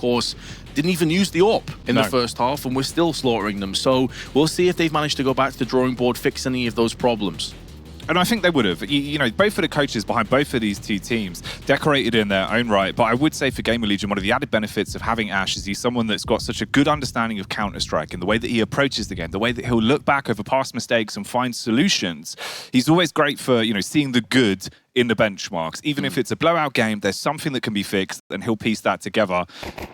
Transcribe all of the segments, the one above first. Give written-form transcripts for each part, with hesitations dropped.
course, didn't even use the AWP in the first half, and we're still slaughtering them. So we'll see if they've managed to go back to the drawing board, fix any of those problems. And I think they would have. You know, both of the coaches behind both of these two teams decorated in their own right. But I would say for GamerLegion, one of the added benefits of having Ash is he's someone that's got such a good understanding of Counter-Strike and the way that he approaches the game, the way that he'll look back over past mistakes and find solutions. He's always great for, you know, seeing the good in the benchmarks. Even if it's a blowout game, there's something that can be fixed, and he'll piece that together.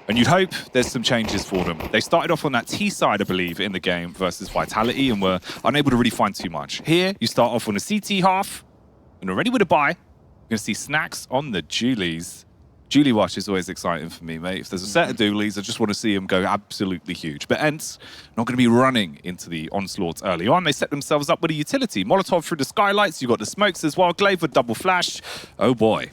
And you'd hope there's some changes for them. They started off on that T side, I believe, in the game versus Vitality, and were unable to really find too much. Here, you start off on a CT half, and already with a buy. You're going to see Snax on the Julies. Julie watch is always exciting for me, mate. If there's a set of dualies, I just want to see them go absolutely huge. But ENCE not going to be running into the onslaught early on. They set themselves up with a utility. Molotov through the skylights. You've got the smokes as well. Glaive with double flash. Oh, boy.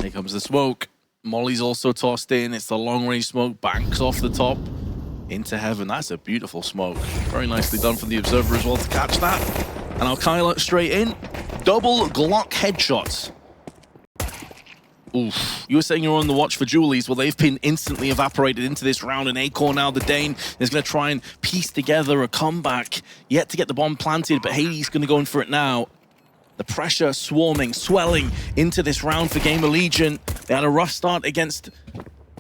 Here comes the smoke. Molly's also tossed in. It's the long-range smoke. Banks off the top into heaven. That's a beautiful smoke. Very nicely done from the observer as well to catch that. And now Kylar straight in. Double Glock headshots. Oof. You were saying you're on the watch for Julies. Well, they've been instantly evaporated into this round, and acoR now, the Dane, is going to try and piece together a comeback. Yet to get the bomb planted, but Hades going to go in for it now. The pressure swarming, swelling into this round for GamerLegion. They had a rough start against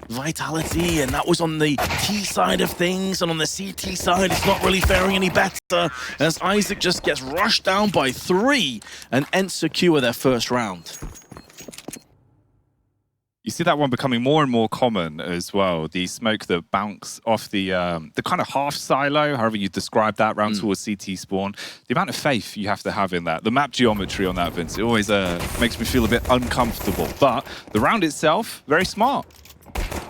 Vitality, and that was on the T side of things, and on the CT side, it's not really faring any better, as isak just gets rushed down by 3, and ENCE secure their first round. You see that one becoming more and more common as well. The smoke that bounce off the kind of half silo, however you describe that, round towards CT spawn. The amount of faith you have to have in that. The map geometry on that, Vince, it always makes me feel a bit uncomfortable. But the round itself, very smart.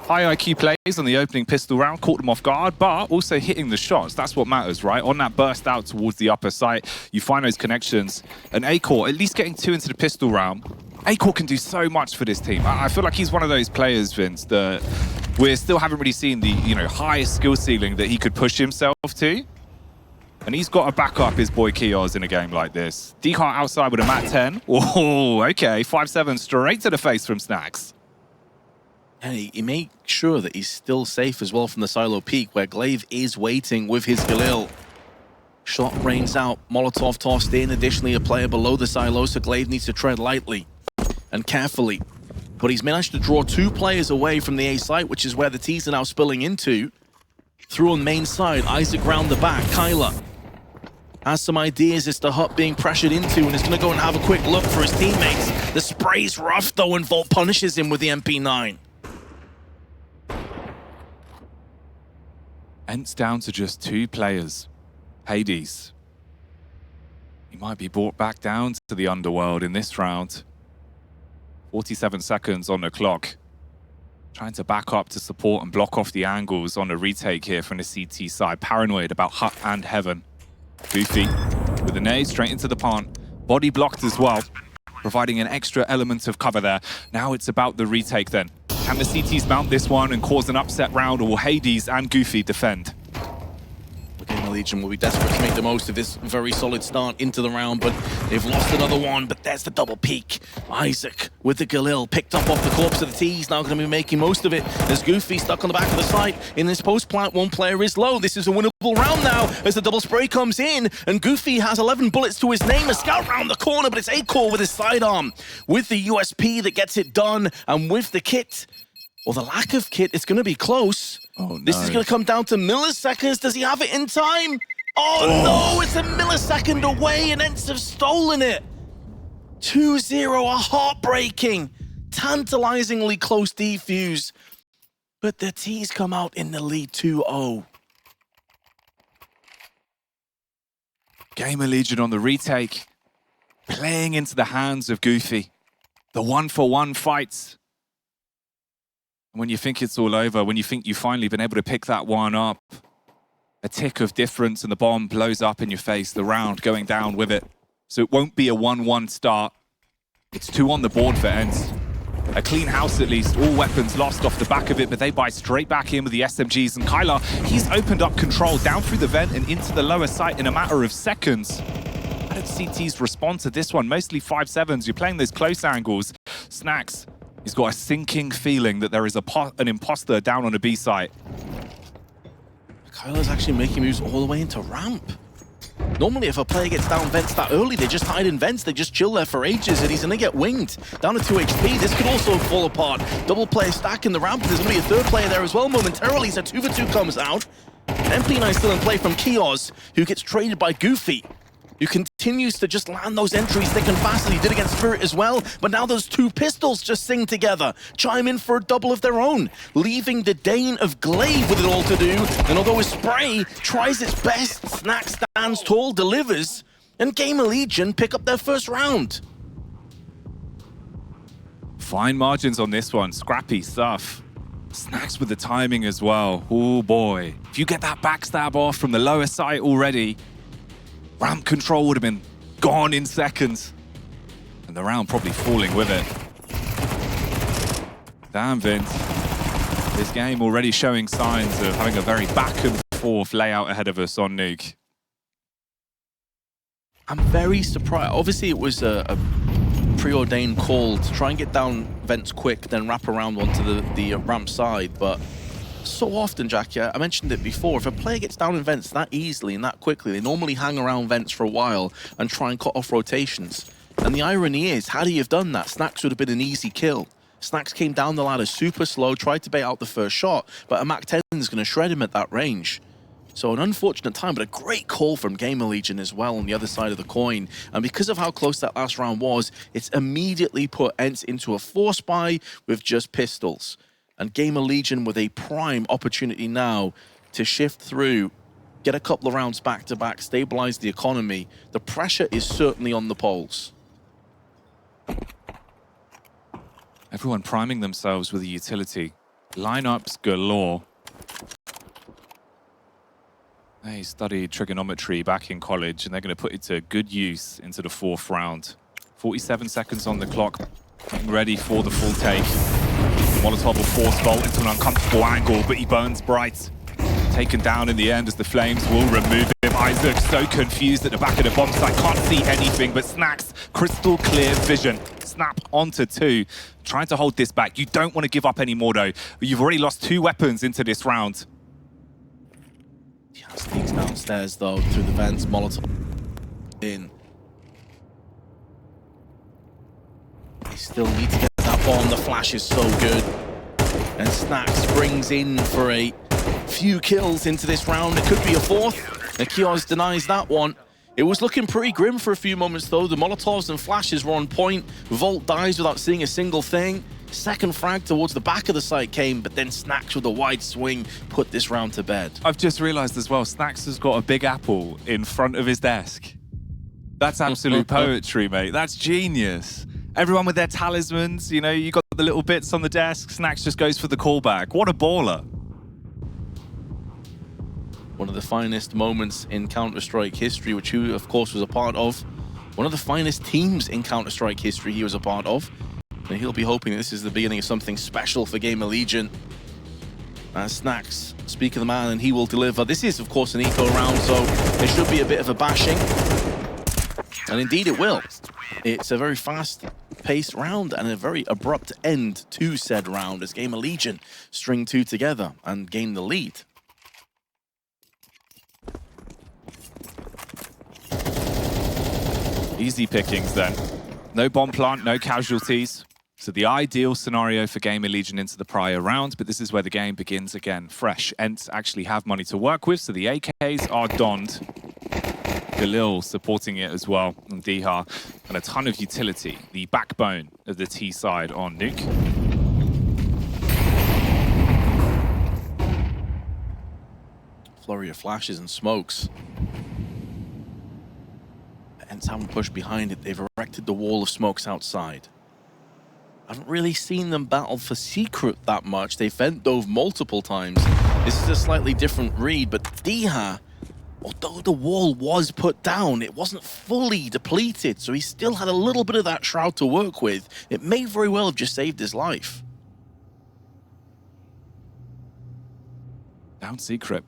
High IQ plays on the opening pistol round, caught them off guard, but also hitting the shots. That's what matters, right? On that burst out towards the upper site, you find those connections. And acoR, at least getting 2 into the pistol round, acoR can do so much for this team. I feel like he's one of those players, Vince, that we still haven't really seen the, you know, highest skill ceiling that he could push himself to. And he's got to back up his boy Kios in a game like this. Decart outside with a mat 10. Oh, okay. 5-7 straight to the face from Snax. And he makes sure that he's still safe as well from the silo peak, where Glaive is waiting with his Galil. Shot rains out, Molotov tossed in, additionally a player below the silo, so Glaive needs to tread lightly and carefully. But he's managed to draw 2 players away from the A site, which is where the T's are now spilling into. Through on main side, isak round the back, Kylar has some ideas as to Hut being pressured into, and is going to go and have a quick look for his teammates. The spray's rough though, and Volt punishes him with the MP9. ENCE down to just 2 players. Hades. He might be brought back down to the underworld in this round. 47 seconds on the clock. Trying to back up to support and block off the angles on a retake here from the CT side. Paranoid about Hut and Heaven. Goofy with a nade straight into the plant. Body blocked as well, providing an extra element of cover there. Now it's about the retake then. Can the CTs mount this one and cause an upset round, or will Hades and Goofy defend? GamerLegion will be desperate to make the most of this very solid start into the round, but they've lost another one. But there's the double peek. isak with the Galil picked up off the corpse of the T's, now going to be making most of it. There's Goofy stuck on the back of the site. In this post-plant, 1 player is low. This is a winnable round now as the double spray comes in, and Goofy has 11 bullets to his name. A scout round the corner, but it's acoR with his sidearm. With the USP that gets it done, and with the kit, or the lack of kit, it's going to be close. Oh, no. This is going to come down to milliseconds. Does he have it in time? Oh, no, it's a millisecond away, and ENCE have stolen it. 2-0, a heartbreaking, tantalizingly close defuse. But the T's come out in the lead 2-0. GamerLegion on the retake, playing into the hands of Goofy. The 1-for-1 fights. When you think it's all over, when you think you've finally been able to pick that one up, a tick of difference and the bomb blows up in your face, the round going down with it. So it won't be a 1-1 start. It's 2 on the board for ENCE. A clean house at least, all weapons lost off the back of it, but they buy straight back in with the SMGs. And Kylar, he's opened up control down through the vent and into the lower site in a matter of seconds. How did CTs respond to this one? Mostly 5-7s. You're playing those close angles. Snax He's got a sinking feeling that there is an imposter down on a B site. Kylar's actually making moves all the way into ramp. Normally, if a player gets down vents that early, they just hide in vents, they just chill there for ages, and he's gonna get winged. Down to 2 HP, this could also fall apart. Double player stack in the ramp, there's gonna be a third player there as well momentarily, so 2v2 comes out. MP9 still in play from acoR, who gets traded by Goofy, who continues to just land those entries thick and fast, and he did against Spirit as well, but now those two pistols just sing together, chime in for a double of their own, leaving the Dane of Glaive with it all to do, and although his spray tries its best, Snax stands tall, delivers, and GamerLegion pick up their first round. Fine margins on this one, scrappy stuff. Snax with the timing as well, oh boy. If you get that backstab off from the lower site already, ramp control would have been gone in seconds. And the round probably falling with it. Damn, Vince. This game already showing signs of having a very back and forth layout ahead of us on Nuke. I'm very surprised. Obviously, it was a preordained call to try and get down vents quick, then wrap around onto the ramp side, but so often, Jackie, I mentioned it before, if a player gets down in vents that easily and that quickly, they normally hang around vents for a while and try and cut off rotations. And the irony is, had he have done that, Snax would have been an easy kill. Snax came down the ladder super slow, tried to bait out the first shot, but a MAC-10 is going to shred him at that range. So an unfortunate time, but a great call from GamerLegion as well on the other side of the coin. And because of how close that last round was, it's immediately put ENCE into a force buy with just pistols. And GamerLegion with a prime opportunity now to shift through, get a couple of rounds back-to-back, stabilize the economy. The pressure is certainly on the Poles. Everyone priming themselves with a utility. Lineups galore. They studied trigonometry back in college, and they're going to put it to good use into the 4th round. 47 seconds on the clock, getting ready for the full take. Molotov will force Volt into an uncomfortable angle, but he burns bright. Taken down in the end as the flames will remove him. isak so confused at the back of the bomb site, can't see anything, but Snax, crystal clear vision. Snap onto 2, trying to hold this back. You don't want to give up anymore though. You've already lost 2 weapons into this round. Yeah, sneaks downstairs though, through the vents, Molotov in. They still need to get that bomb, the flash is so good. And Snax springs in for a few kills into this round. It could be a 4th. acoR denies that one. It was looking pretty grim for a few moments though. The Molotovs and flashes were on point. Volt dies without seeing a single thing. Second frag towards the back of the site came, but then Snax with a wide swing put this round to bed. I've just realized as well, Snax has got a big apple in front of his desk. That's absolute poetry, mate. That's genius. Everyone with their talismans, you know, you got the little bits on the desk. Snax just goes for the callback. What a baller. One of the finest moments in Counter-Strike history, which he, of course, was a part of. One of the finest teams in Counter-Strike history he was a part of. And he'll be hoping this is the beginning of something special for GamerLegion. As Snax, speak of the man, and he will deliver. This is, of course, an eco round, so there should be a bit of a bashing. And indeed it will. It's a very fast-paced round and a very abrupt end to said round as GamerLegion string 2 together and gain the lead. Easy pickings then. No bomb plant, no casualties. So the ideal scenario for GamerLegion into the prior round, but this is where the game begins again fresh. ENCE actually have money to work with, so the AKs are donned. Galil supporting it as well, and Diha, and a ton of utility. The backbone of the T side on Nuke. Flurry of flashes and smokes. ENCE haven't pushed behind it. They've erected the wall of smokes outside. I haven't really seen them battle for secret that much. They've vent dove multiple times. This is a slightly different read, but Diha, although the wall was put down, it wasn't fully depleted, so he still had a little bit of that shroud to work with. It may very well have just saved his life. Down secret.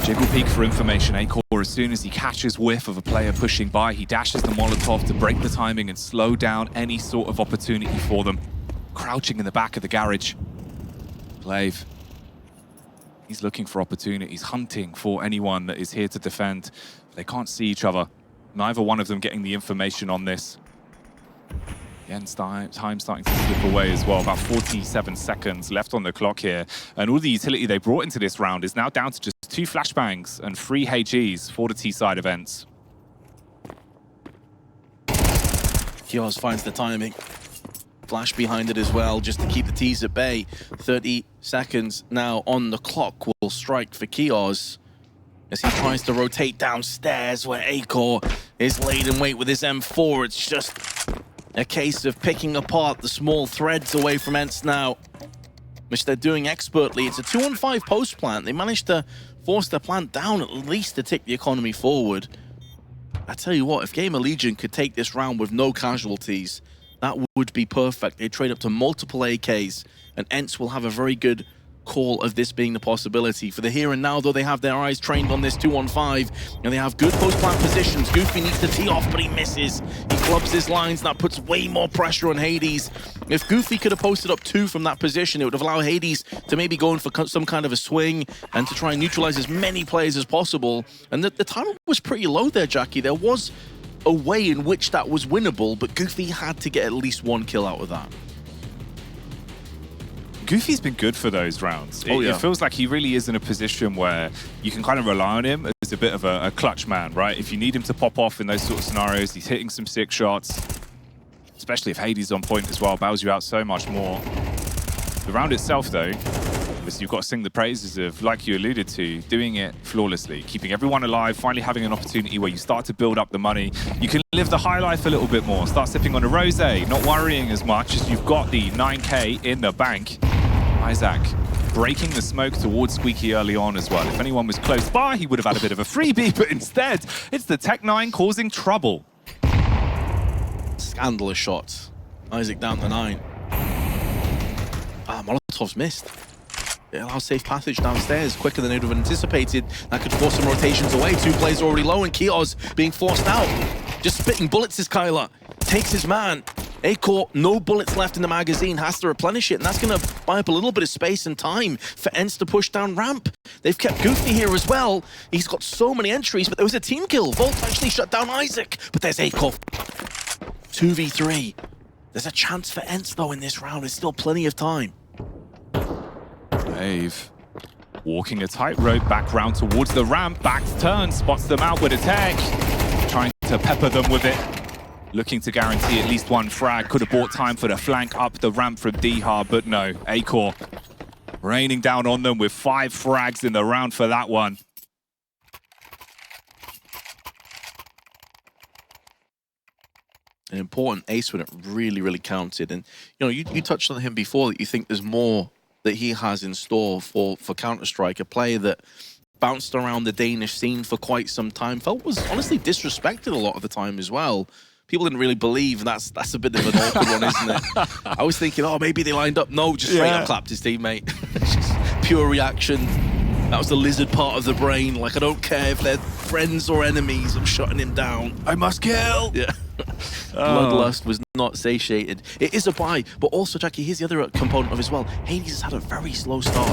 Jiggle peek for information. acoR, as soon as he catches whiff of a player pushing by, he dashes the Molotov to break the timing and slow down any sort of opportunity for them. crouching in the back of the garage. Glaive, he's looking for opportunities, hunting for anyone that is here to defend. They can't see each other. Neither one of them getting the information on this. Again, time starting to slip away as well. About 47 seconds left on the clock here. And all the utility they brought into this round is now down to just 2 flashbangs and 3 HEs for the T-side events. Kios finds the timing. Flash behind it as well, just to keep the T's at bay. 30 seconds now on the clock will strike for Kios as he tries to rotate downstairs where acoR is laid in wait with his M4. It's just a case of picking apart the small threads away from ENCE now, which they're doing expertly. It's a 2-on-5 post plant. They managed to force their plant down at least to tick the economy forward. I tell you what, if GamerLegion could take this round with no casualties, that would be perfect. They trade up to multiple AKs, and ENCE will have a very good call of this being the possibility. For the here and now, though, they have their eyes trained on this 2-on-5, and they have good post-plant positions. Goofy needs to tee off, but he misses. He clubs his lines, and that puts way more pressure on Hades. If Goofy could have posted up 2 from that position, it would have allowed Hades to maybe go in for some kind of a swing and to try and neutralize as many players as possible. And the time was pretty low there, Jackie. There was a way in which that was winnable, but Goofy had to get at least 1 kill out of that. Goofy's been good for those rounds. It feels like he really is in a position where you can kind of rely on him as a bit of a clutch man, right? If you need him to pop off in those sort of scenarios, he's hitting some sick shots, especially if Hades on point as well, bails you out so much more. The round itself, though, obviously you've got to sing the praises of, like you alluded to, doing it flawlessly, keeping everyone alive, finally having an opportunity where you start to build up the money. You can live the high life a little bit more, start sipping on a rosé, not worrying as much as you've got the 9K in the bank. Isak breaking the smoke towards Squeaky early on as well. If anyone was close by, he would have had a bit of a freebie, but instead, it's the Tech-9 causing trouble. Scandalous shots. Isak down to 9. Molotov's missed. It allows safe passage downstairs quicker than they'd have anticipated. That could force some rotations away. 2 players already low, and kios being forced out. Just spitting bullets is Kylar. Takes his man. acoR, no bullets left in the magazine, has to replenish it, and that's going to buy up a little bit of space and time for ENCE to push down ramp. They've kept Goofy here as well. He's got so many entries, but there was a team kill. Volt actually shut down Isak, but there's acoR. 2v3. There's a chance for ENCE, though, in this round. There's still plenty of time. Dave walking a tightrope back round towards the ramp. Back turn, spots them out with a tech. Trying to pepper them with it. Looking to guarantee at least 1 frag. Could have bought time for the flank up the ramp from D-Hard, but no. acoR raining down on them with 5 frags in the round for that one. An important ace when it really, really counted. And, you know, you touched on him before that you think there's more that he has in store for Counter-Strike, a player that bounced around the Danish scene for quite some time, felt was honestly disrespected a lot of the time as well. People didn't really believe, and that's a bit of an awkward one, isn't it? I was thinking, oh, maybe they lined up. No, just straight up clapped his teammate. Just pure reaction. That was the lizard part of the brain. Like, I don't care if they're friends or enemies, I'm shutting him down. I must kill! Yeah. Bloodlust was not satiated. It is a buy, but also, Jackie, here's the other component of as well. Hades has had a very slow start.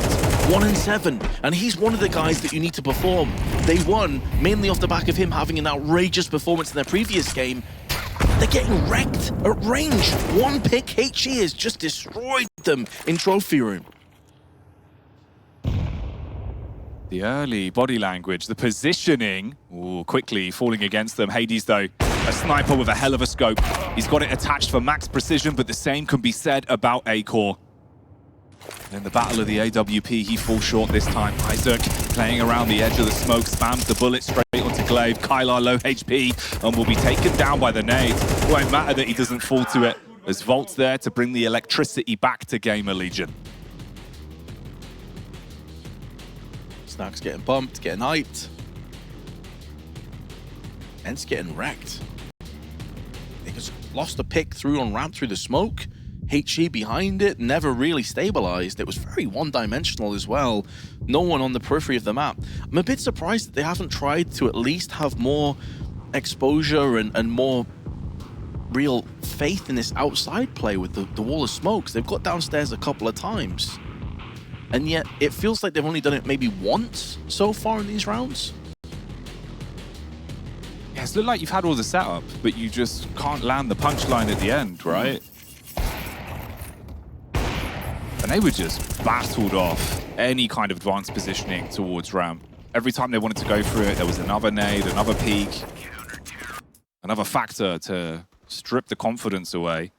1-7, and he's one of the guys that you need to perform. They won mainly off the back of him having an outrageous performance in their previous game. They're getting wrecked at range. 1 pick, HE has just destroyed them in trophy room. The early body language, the positioning, quickly falling against them. Hades, though, a sniper with a hell of a scope. He's got it attached for max precision, but the same can be said about acoR. In the battle of the AWP, he falls short this time. Isak playing around the edge of the smoke, spams the bullet straight onto Glaive. Kylar low HP and will be taken down by the nade. It won't matter that he doesn't fall to it. There's Volt's there to bring the electricity back to GamerLegion. Snax getting bumped, getting hyped. ENCE getting wrecked. They just lost a pick through on ramp through the smoke. HE behind it, never really stabilized. It was very one-dimensional as well. No one on the periphery of the map. I'm a bit surprised that they haven't tried to at least have more exposure and more real faith in this outside play with the wall of smokes. They've got downstairs a couple of times, and yet it feels like they've only done it maybe once so far in these rounds. Yeah, it's looked like you've had all the setup, but you just can't land the punchline at the end, right? And they were just battled off any kind of advanced positioning towards ramp. Every time they wanted to go through it, there was another nade, another peek, another factor to strip the confidence away.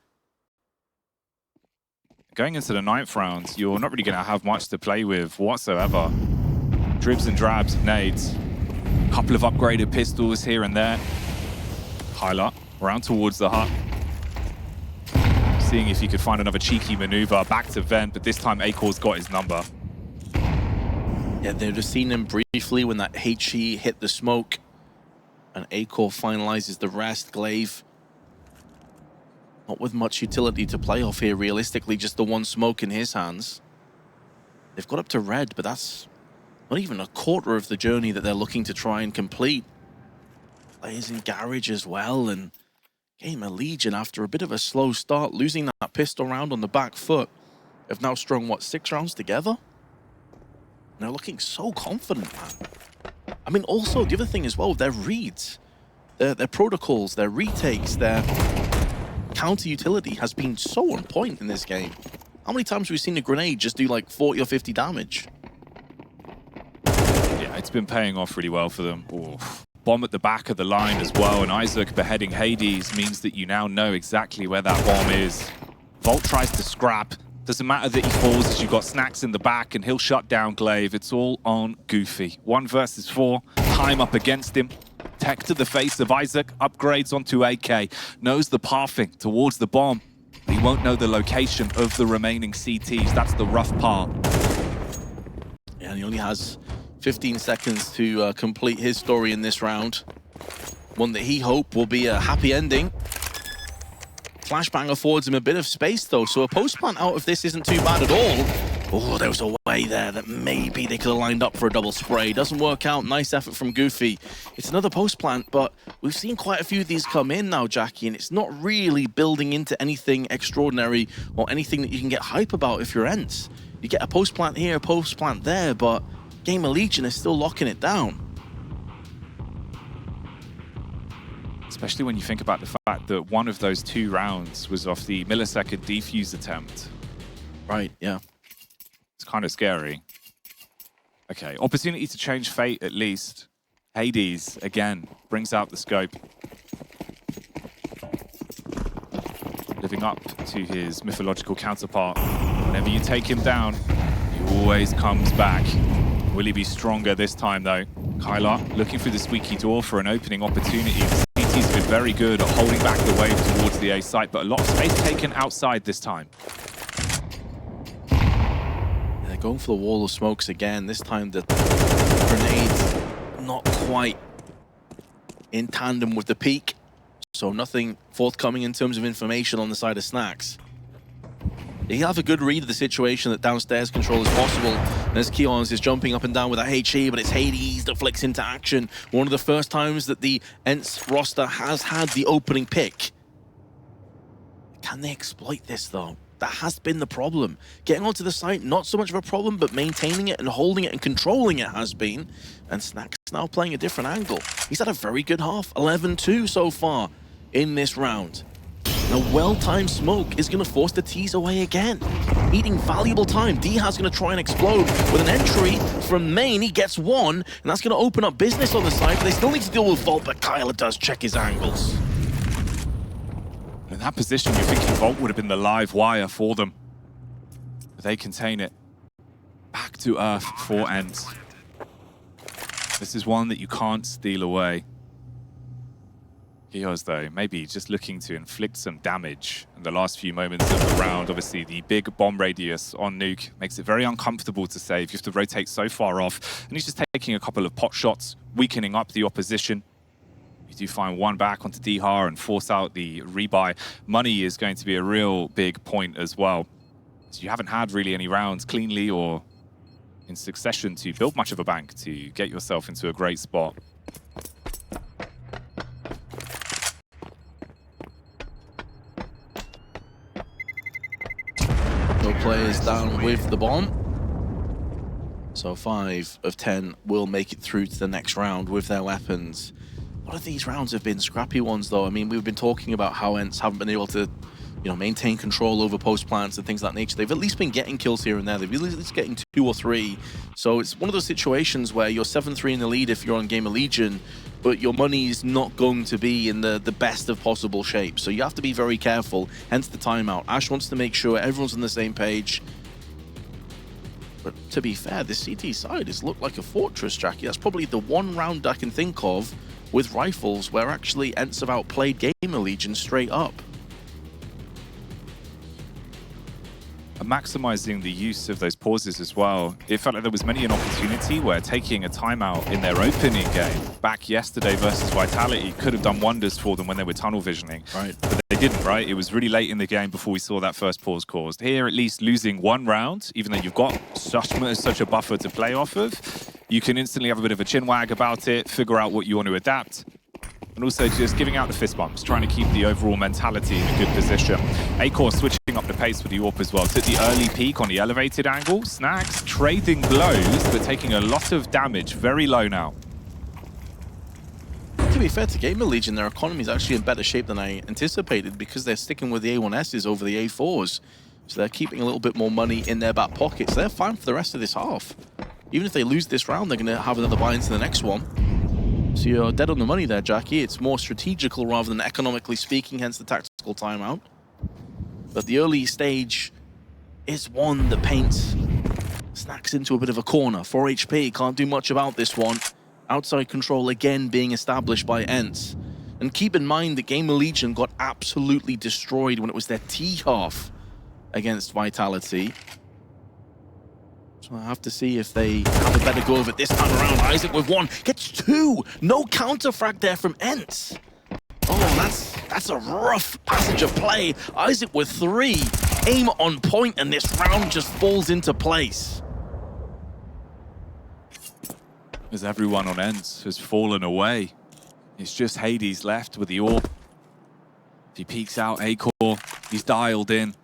Going into the 9th round, you're not really going to have much to play with whatsoever. Dribs and drabs, nades. A couple of upgraded pistols here and there. Kylar around towards the hut. Seeing if he could find another cheeky maneuver. Back to vent, but this time acoR's got his number. Yeah, they've just seen him briefly when that HE hit the smoke. And acoR finalizes the rest. Glaive, not with much utility to play off here, realistically, just the one smoke in his hands. They've got up to red, but that's not even a quarter of the journey that they're looking to try and complete. Players in garage as well, and GamerLegion, after a bit of a slow start, losing that pistol round on the back foot, have now strung, what, 6 rounds together? And they're looking so confident, man. I mean, also, the other thing as well, their reads, their protocols, their retakes, their counter utility has been so on point in this game. How many times have we seen a grenade just do like 40 or 50 damage? Yeah, it's been paying off really well for them. Ooh. Bomb at the back of the line as well, and isak beheading Hades means that you now know exactly where that bomb is. Volt tries to scrap. Doesn't matter that he falls as you've got Snax in the back and he'll shut down Glaive. It's all on Goofy. 1 versus 4, time up against him. Tech to the face of isak, upgrades onto AK. Knows the pathing towards the bomb. He won't know the location of the remaining CTs. That's the rough part. Yeah, and he only has 15 seconds to complete his story in this round. One that he hoped will be a happy ending. Flashbang affords him a bit of space though, so a post plant out of this isn't too bad at all. Oh, there was a way there that maybe they could have lined up for a double spray. Doesn't work out. Nice effort from Goofy. It's another post plant, but we've seen quite a few of these come in now, Jackie, and it's not really building into anything extraordinary or anything that you can get hype about if you're ENCE. You get a post plant here, a post plant there, but GamerLegion is still locking it down. Especially when you think about the fact that one of those 2 rounds was off the millisecond defuse attempt. Right, yeah. It's kind of scary. Okay, opportunity to change fate at least. Hades, again, brings out the scope. Living up to his mythological counterpart. Whenever you take him down, he always comes back. Will he be stronger this time, though? Kylar looking through the squeaky door for an opening opportunity. The CT's been very good at holding back the wave towards the A site, but a lot of space taken outside this time. They're going for the wall of smokes again. This time the grenade's not quite in tandem with the peak, so nothing forthcoming in terms of information on the side of Snax. He'll have a good read of the situation that downstairs control is possible. As Keons is jumping up and down with that HE, but it's Hades that flicks into action. One of the first times that the ENCE roster has had the opening pick. Can they exploit this though? That has been the problem. Getting onto the site, not so much of a problem, but maintaining it and holding it and controlling it has been. And Snax now playing a different angle. He's had a very good half, 11-2 so far in this round. A well-timed smoke is going to force the T's away again. Eating valuable time. Dihaz going to try and explode with an entry from main. He gets 1, and that's going to open up business on the side, but they still need to deal with Volt, but Kylar does check his angles. In that position, you're thinking Volt would have been the live wire for them. But they contain it. Back to earth for ENCE. This is one that you can't steal away. Gios, though, maybe just looking to inflict some damage in the last few moments of the round. Obviously, the big bomb radius on Nuke makes it very uncomfortable to save. You have to rotate so far off. And he's just taking a couple of pot shots, weakening up the opposition. You do find one back onto Dihar and force out the rebuy. Money is going to be a real big point as well. So you haven't had really any rounds cleanly or in succession to build much of a bank to get yourself into a great spot. players down with the bomb. So 5 of 10 will make it through to the next round with their weapons. A lot of these rounds have been scrappy ones, though. I mean, we've been talking about how ENCE haven't been able to, maintain control over post plants and things of that nature. They've at least been getting kills here and there. They've at least getting 2 or 3. So it's one of those situations where you're 7-3 in the lead if you're on GamerLegion, but your money's not going to be in the best of possible shape. So you have to be very careful, hence the timeout. Ash wants to make sure everyone's on the same page. But to be fair, the CT side has looked like a fortress, Jackie. That's probably the one round I can think of with rifles where actually ENCE have outplayed GamerLegion straight up. And maximizing the use of those pauses as well. It felt like there was many an opportunity where taking a timeout in their opening game back yesterday versus Vitality could have done wonders for them when they were tunnel visioning. Right. But they didn't, right? It was really late in the game before we saw that first pause caused. Here, at least losing one round, even though you've got such a buffer to play off of, you can instantly have a bit of a chin wag about it, figure out what you want to adapt. And also just giving out the fist bumps, trying to keep the overall mentality in a good position. acoR switching up the pace with the AWP as well. Took the early peak on the elevated angle. Snax trading blows, but taking a lot of damage. Very low now. To be fair to GamerLegion, their economy is actually in better shape than I anticipated because they're sticking with the A1Ss over the A4s. So they're keeping a little bit more money in their back pockets. They're fine for the rest of this half. Even if they lose this round, they're going to have another buy into the next one. So you're dead on the money there, Jackie. It's more strategical rather than economically speaking, hence the tactical timeout. But the early stage is one that paints Snax into a bit of a corner. 4 HP, can't do much about this one. Outside control again being established by ENCE. And keep in mind that GamerLegion got absolutely destroyed when it was their T-half against Vitality. So I have to see if they have a better go of it this time around. isak with 1, gets 2. No counter frag there from ENCE. Oh, that's a rough passage of play. isak with 3. Aim on point, and this round just falls into place. As everyone on ENCE has fallen away. It's just Hades left with the AWP. If he peeks out acoR, he's dialed in.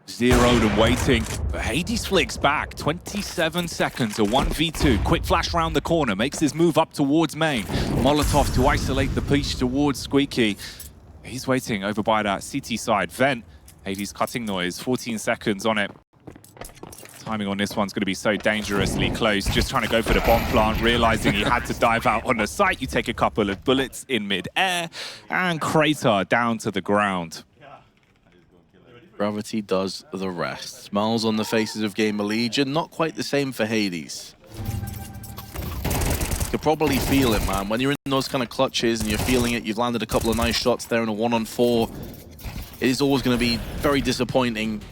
Zeroed and waiting, but Hades flicks back. 27 seconds, a 1v2. Quick flash round the corner, makes his move up towards main. Molotov to isolate the push towards Squeaky. He's waiting over by that CT side. Vent, Hades cutting noise, 14 seconds on it. Timing on this one's going to be so dangerously close. Just trying to go for the bomb plant, realizing he had to dive out on the site. You take a couple of bullets in mid-air, and Crater down to the ground. Gravity does the rest. Smiles on the faces of GamerLegion. Not quite the same for Hades. You could probably feel it, man. When you're in those kind of clutches and you're feeling it, you've landed a couple of nice shots there in a 1-on-4. It is always going to be very disappointing.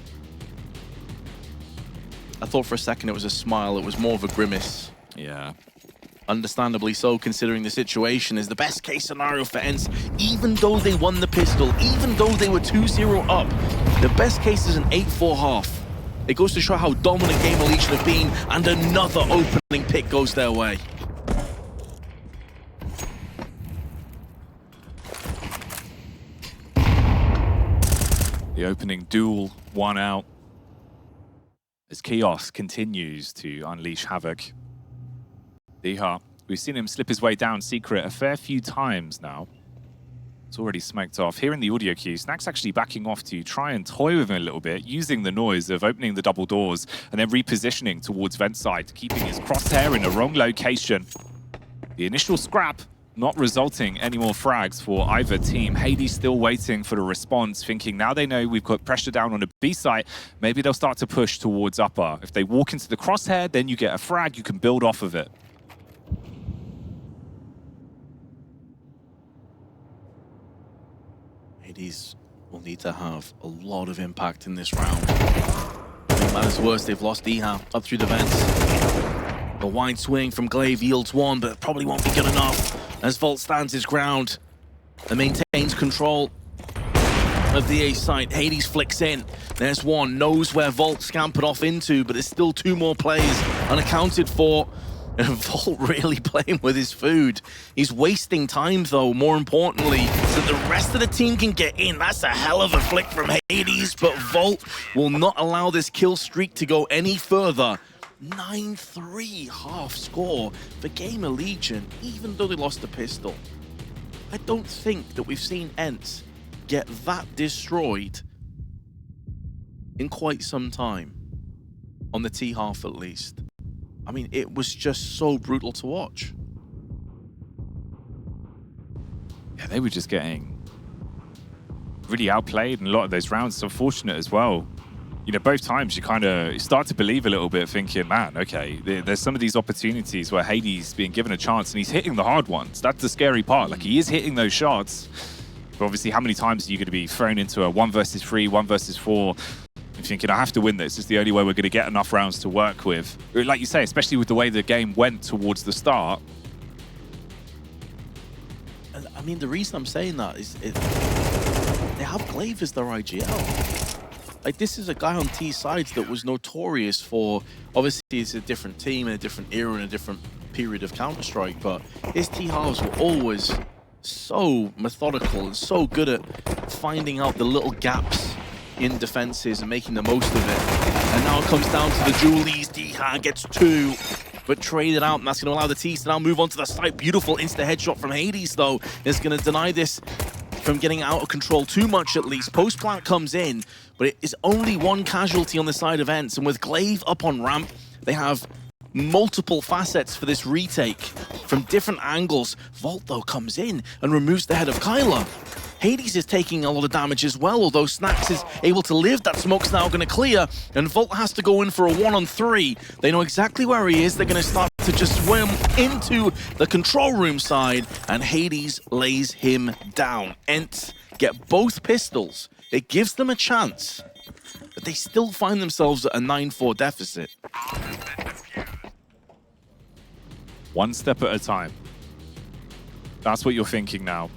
I thought for a second it was a smile. It was more of a grimace. Yeah. Understandably so, considering the situation is the best case scenario for ENCE. Even though they won the pistol, even though they were 2-0 up, the best case is an 8-4 half. It goes to show how dominant GamerLegion have been, and another opening pick goes their way. The opening duel, 1 out. As Chaos continues to unleash havoc. Diha, we've seen him slip his way down secret a fair few times now. It's already smoked off. Here in the audio cue, Snax actually backing off to try and toy with him a little bit, using the noise of opening the double doors and then repositioning towards vent side, keeping his crosshair in the wrong location. The initial scrap not resulting any more frags for either team. Hades still waiting for the response, thinking now they know we've got pressure down on the B site, maybe they'll start to push towards upper. If they walk into the crosshair, then you get a frag, you can build off of it. Hades will need to have a lot of impact in this round. I think matters worse, they've lost Diha up through the vents. A wide swing from Glaive yields 1, but it probably won't be good enough as Volt stands his ground and maintains control of the A site. Hades flicks in. There's 1, knows where Volt scampered off into, but there's still 2 more players unaccounted for. And Volt really playing with his food. He's wasting time, though, more importantly, so the rest of the team can get in. That's a hell of a flick from Hades, but Volt will not allow this kill streak to go any further. 9-3 half score for GamerLegion, even though they lost the pistol. I don't think that we've seen ENCE get that destroyed in quite some time. On the T half, at least. I mean, it was just so brutal to watch. Yeah, they were just getting really outplayed in a lot of those rounds. It's unfortunate as well. You know, both times you kind of start to believe a little bit, thinking, man, okay, there's some of these opportunities where Hades being given a chance and he's hitting the hard ones. That's the scary part. Like, he is hitting those shots. But obviously, how many times are you going to be thrown into a 1 versus 3, 1 versus 4? Thinking, I have to win this. It's the only way we're going to get enough rounds to work with. Like you say, especially with the way the game went towards the start. I mean, the reason I'm saying that is they have Glaive as their IGL. Like, this is a guy on T sides that was notorious for, obviously it's a different team and a different era and a different period of Counter-Strike, but his T halves were always so methodical and so good at finding out the little gaps in defenses and making the most of it. And now it comes down to the Julies. Diha gets 2, but traded out, and that's going to allow the T's to now move on to the site. Beautiful insta-headshot from Hades, though, is going to deny this from getting out of control too much, at least. Post-plant comes in, but it is only one casualty on the side of ENCE, and with Glaive up on ramp, they have multiple facets for this retake from different angles. Volt, though, comes in and removes the head of Kylar. Hades is taking a lot of damage as well, although Snax is able to live. That smoke's now going to clear, and Volt has to go in for a 1-on-3. They know exactly where he is. They're going to start to just swim into the control room side, and Hades lays him down. ENCE get both pistols. It gives them a chance, but they still find themselves at a 9-4 deficit. One step at a time. That's what you're thinking now.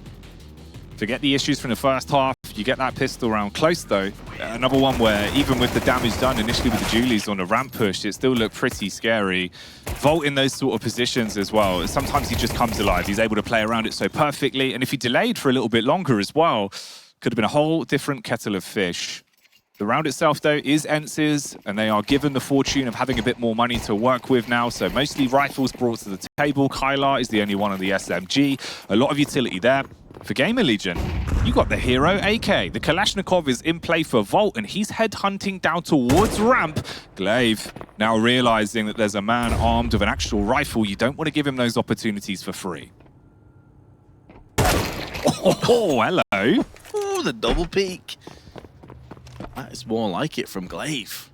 Forget the issues from the first half. You get that pistol round close, though. Another one where, even with the damage done initially with the Julies on a ramp push, it still looked pretty scary. Volt in those sort of positions as well. Sometimes he just comes alive. He's able to play around it so perfectly. And if he delayed for a little bit longer as well, could have been a whole different kettle of fish. The round itself, though, is ENCE's, and they are given the fortune of having a bit more money to work with now. So mostly rifles brought to the table. Kylar is the only one on the SMG. A lot of utility there. For GamerLegion, you got the hero AK. The Kalashnikov is in play for Volt, and he's headhunting down towards ramp. Glaive now realizing that there's a man armed with an actual rifle. You don't want to give him those opportunities for free. Oh, hello. Oh, the double peek. That is more like it from Glaive.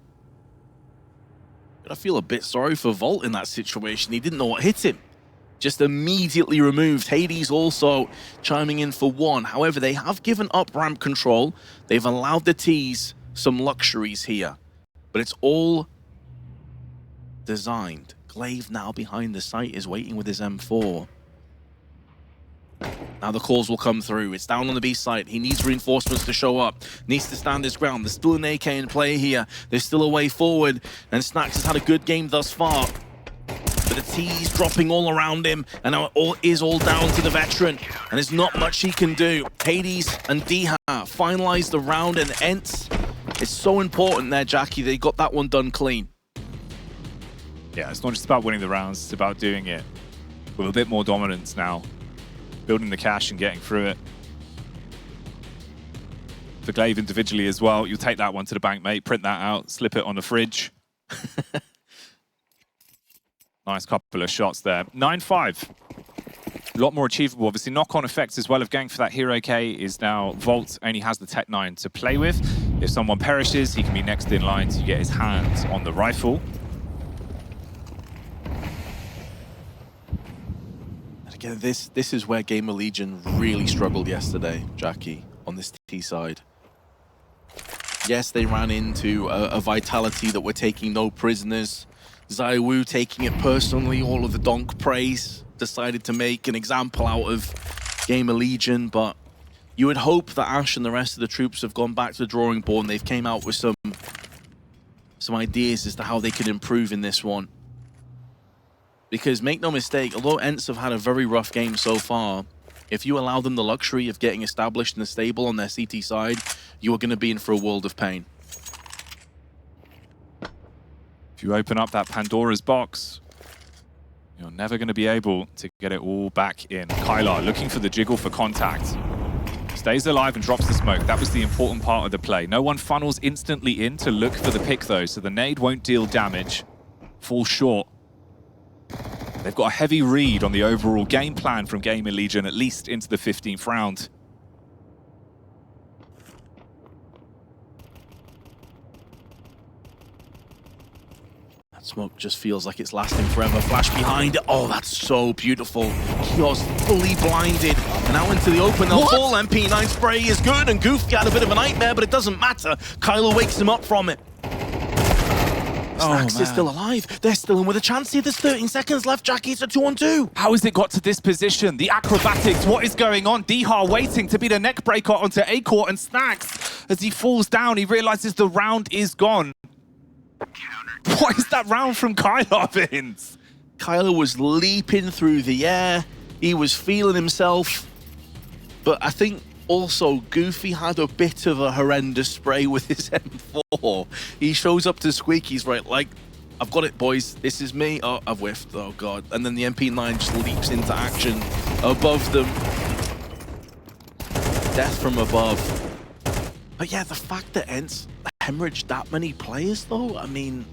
But I feel a bit sorry for Volt in that situation. He didn't know what hit him. Just immediately removed. Hades also chiming in for 1. However, they have given up ramp control. They've allowed the T's some luxuries here. But it's all designed. Glaive now behind the site is waiting with his M4. Now the calls will come through. It's down on the B site. He needs reinforcements to show up. Needs to stand his ground. There's still an AK in play here. There's still a way forward. And Snax has had a good game thus far. But the T's dropping all around him, and now it is all down to the veteran, and there's not much he can do. Hades and Diha finalize the round, and ENCE, it's so important there, Jackie, they got that one done clean. Yeah, it's not just about winning the rounds, it's about doing it with a bit more dominance now. Building the cash and getting through it. For Glaive individually as well, you'll take that one to the bank, mate, print that out, slip it on the fridge. Nice couple of shots there. 9-5. A lot more achievable. Obviously, knock-on effects as well of going for that hero K is now Volt only has the Tech 9 to play with. If someone perishes, he can be next in line to get his hands on the rifle. And again, this is where GamerLegion really struggled yesterday, Jackie, on this T side. Yes, they ran into a Vitality that were taking no prisoners. ZywOo taking it personally, all of the donk praise, decided to make an example out of GamerLegion, but you would hope that Ash and the rest of the troops have gone back to the drawing board and they've came out with some ideas as to how they could improve in this one. Because make no mistake, although ENCE have had a very rough game so far, if you allow them the luxury of getting established and stable on their CT side, you are going to be in for a world of pain. If you open up that Pandora's box, you're never going to be able to get it all back in. Kylar looking for the jiggle for contact. Stays alive and drops the smoke. That was the important part of the play. No one funnels instantly in to look for the pick though, so the nade won't deal damage. Falls short. They've got a heavy read on the overall game plan from GamerLegion, at least into the 15th round. Smoke just feels like it's lasting forever. Flash behind it. Oh, that's so beautiful. Kio's fully blinded. And out into the open, they'll fall. MP9 spray is good, and Goofy had a bit of a nightmare, but it doesn't matter. Kylar wakes him up from it. Snax is still alive. They're still in with a chance here. There's 13 seconds left, Jackie. It's a 2-on-2. How has it got to this position? The acrobatics, what is going on? Dihar waiting to be the neck breaker onto acoR, and Snax, as he falls down, he realizes the round is gone. What is that round from Kylar, Vince? Kylar was leaping through the air. He was feeling himself. But I think also Goofy had a bit of a horrendous spray with his M4. He shows up to Squeak. He's right, like, I've got it, boys. This is me. Oh, I've whiffed. Oh, God. And then the MP9 just leaps into action above them. Death from above. But yeah, the fact that ENCE hemorrhaged that many players, though, I mean,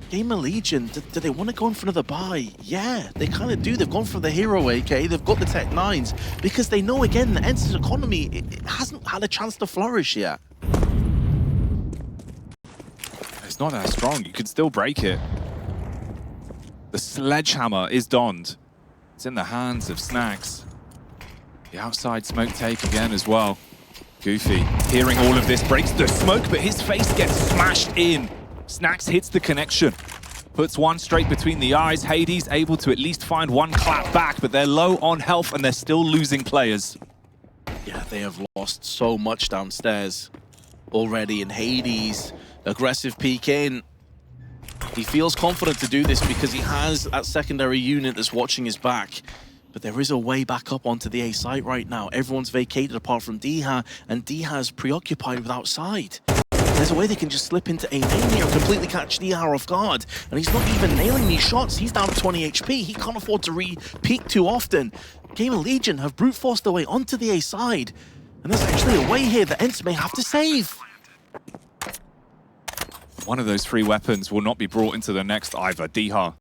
GamerLegion, do they want to go in for another buy? Yeah, they kind of do. They've gone for the hero AK. They've got the Tech 9s because they know, again, that ENCE's economy, it hasn't had a chance to flourish yet. It's not that strong. You could still break it. The sledgehammer is donned. It's in the hands of Snax. The outside smoke take again as well. Goofy, hearing all of this, breaks the smoke, but his face gets smashed in. Snax hits the connection, puts one straight between the eyes. Hades able to at least find one clap back, but they're low on health and they're still losing players. Yeah, they have lost so much downstairs already, and Hades, aggressive peek in. He feels confident to do this because he has that secondary unit that's watching his back. But there is a way back up onto the A site right now. Everyone's vacated apart from Dihar, and Dihar's preoccupied with outside. There's a way they can just slip into A main here and completely catch Dihar off guard. And he's not even nailing these shots. He's down to 20 HP. He can't afford to re-peek too often. GamerLegion have brute forced their way onto the A side. And there's actually a way here that ENCE may have to save. One of those three weapons will not be brought into the next either. Dihar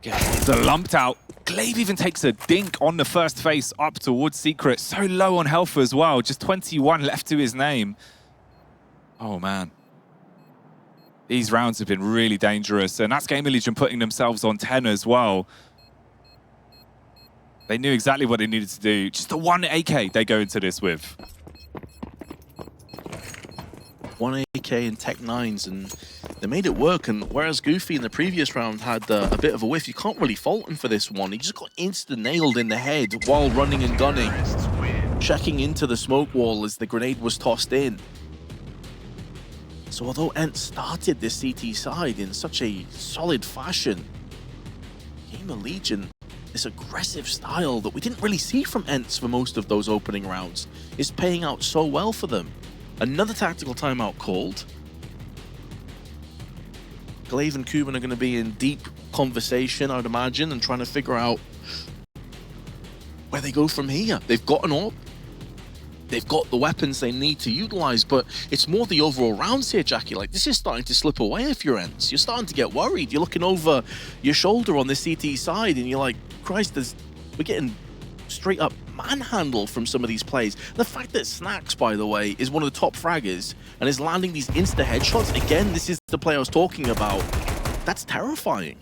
gets lumped out. Glaive even takes a dink on the first face up towards Secret. So low on health as well. Just 21 left to his name. Oh, man. These rounds have been really dangerous, and that's GamerLegion putting themselves on 10 as well. They knew exactly what they needed to do. Just the one AK they go into this with. One AK and Tech 9s, and they made it work. And whereas Goofy in the previous round had a bit of a whiff, you can't really fault him for this one. He just got insta-nailed in the head while running and gunning. Checking into the smoke wall as the grenade was tossed in. So although ENCE started this CT side in such a solid fashion, GamerLegion, this aggressive style that we didn't really see from ENCE for most of those opening rounds, is paying out so well for them. Another tactical timeout called. Glaive and Cuban are going to be in deep conversation, I would imagine, and trying to figure out where they go from here. They've got an AWP. They've got the weapons they need to utilize, but it's more the overall rounds here, Jackie. Like, this is starting to slip away if you're ENCE. You're starting to get worried. You're looking over your shoulder on the CT side, and you're like, Christ, we're getting straight up manhandled from some of these plays. The fact that Snax, by the way, is one of the top fraggers and is landing these insta headshots, again, this is the play I was talking about. That's terrifying.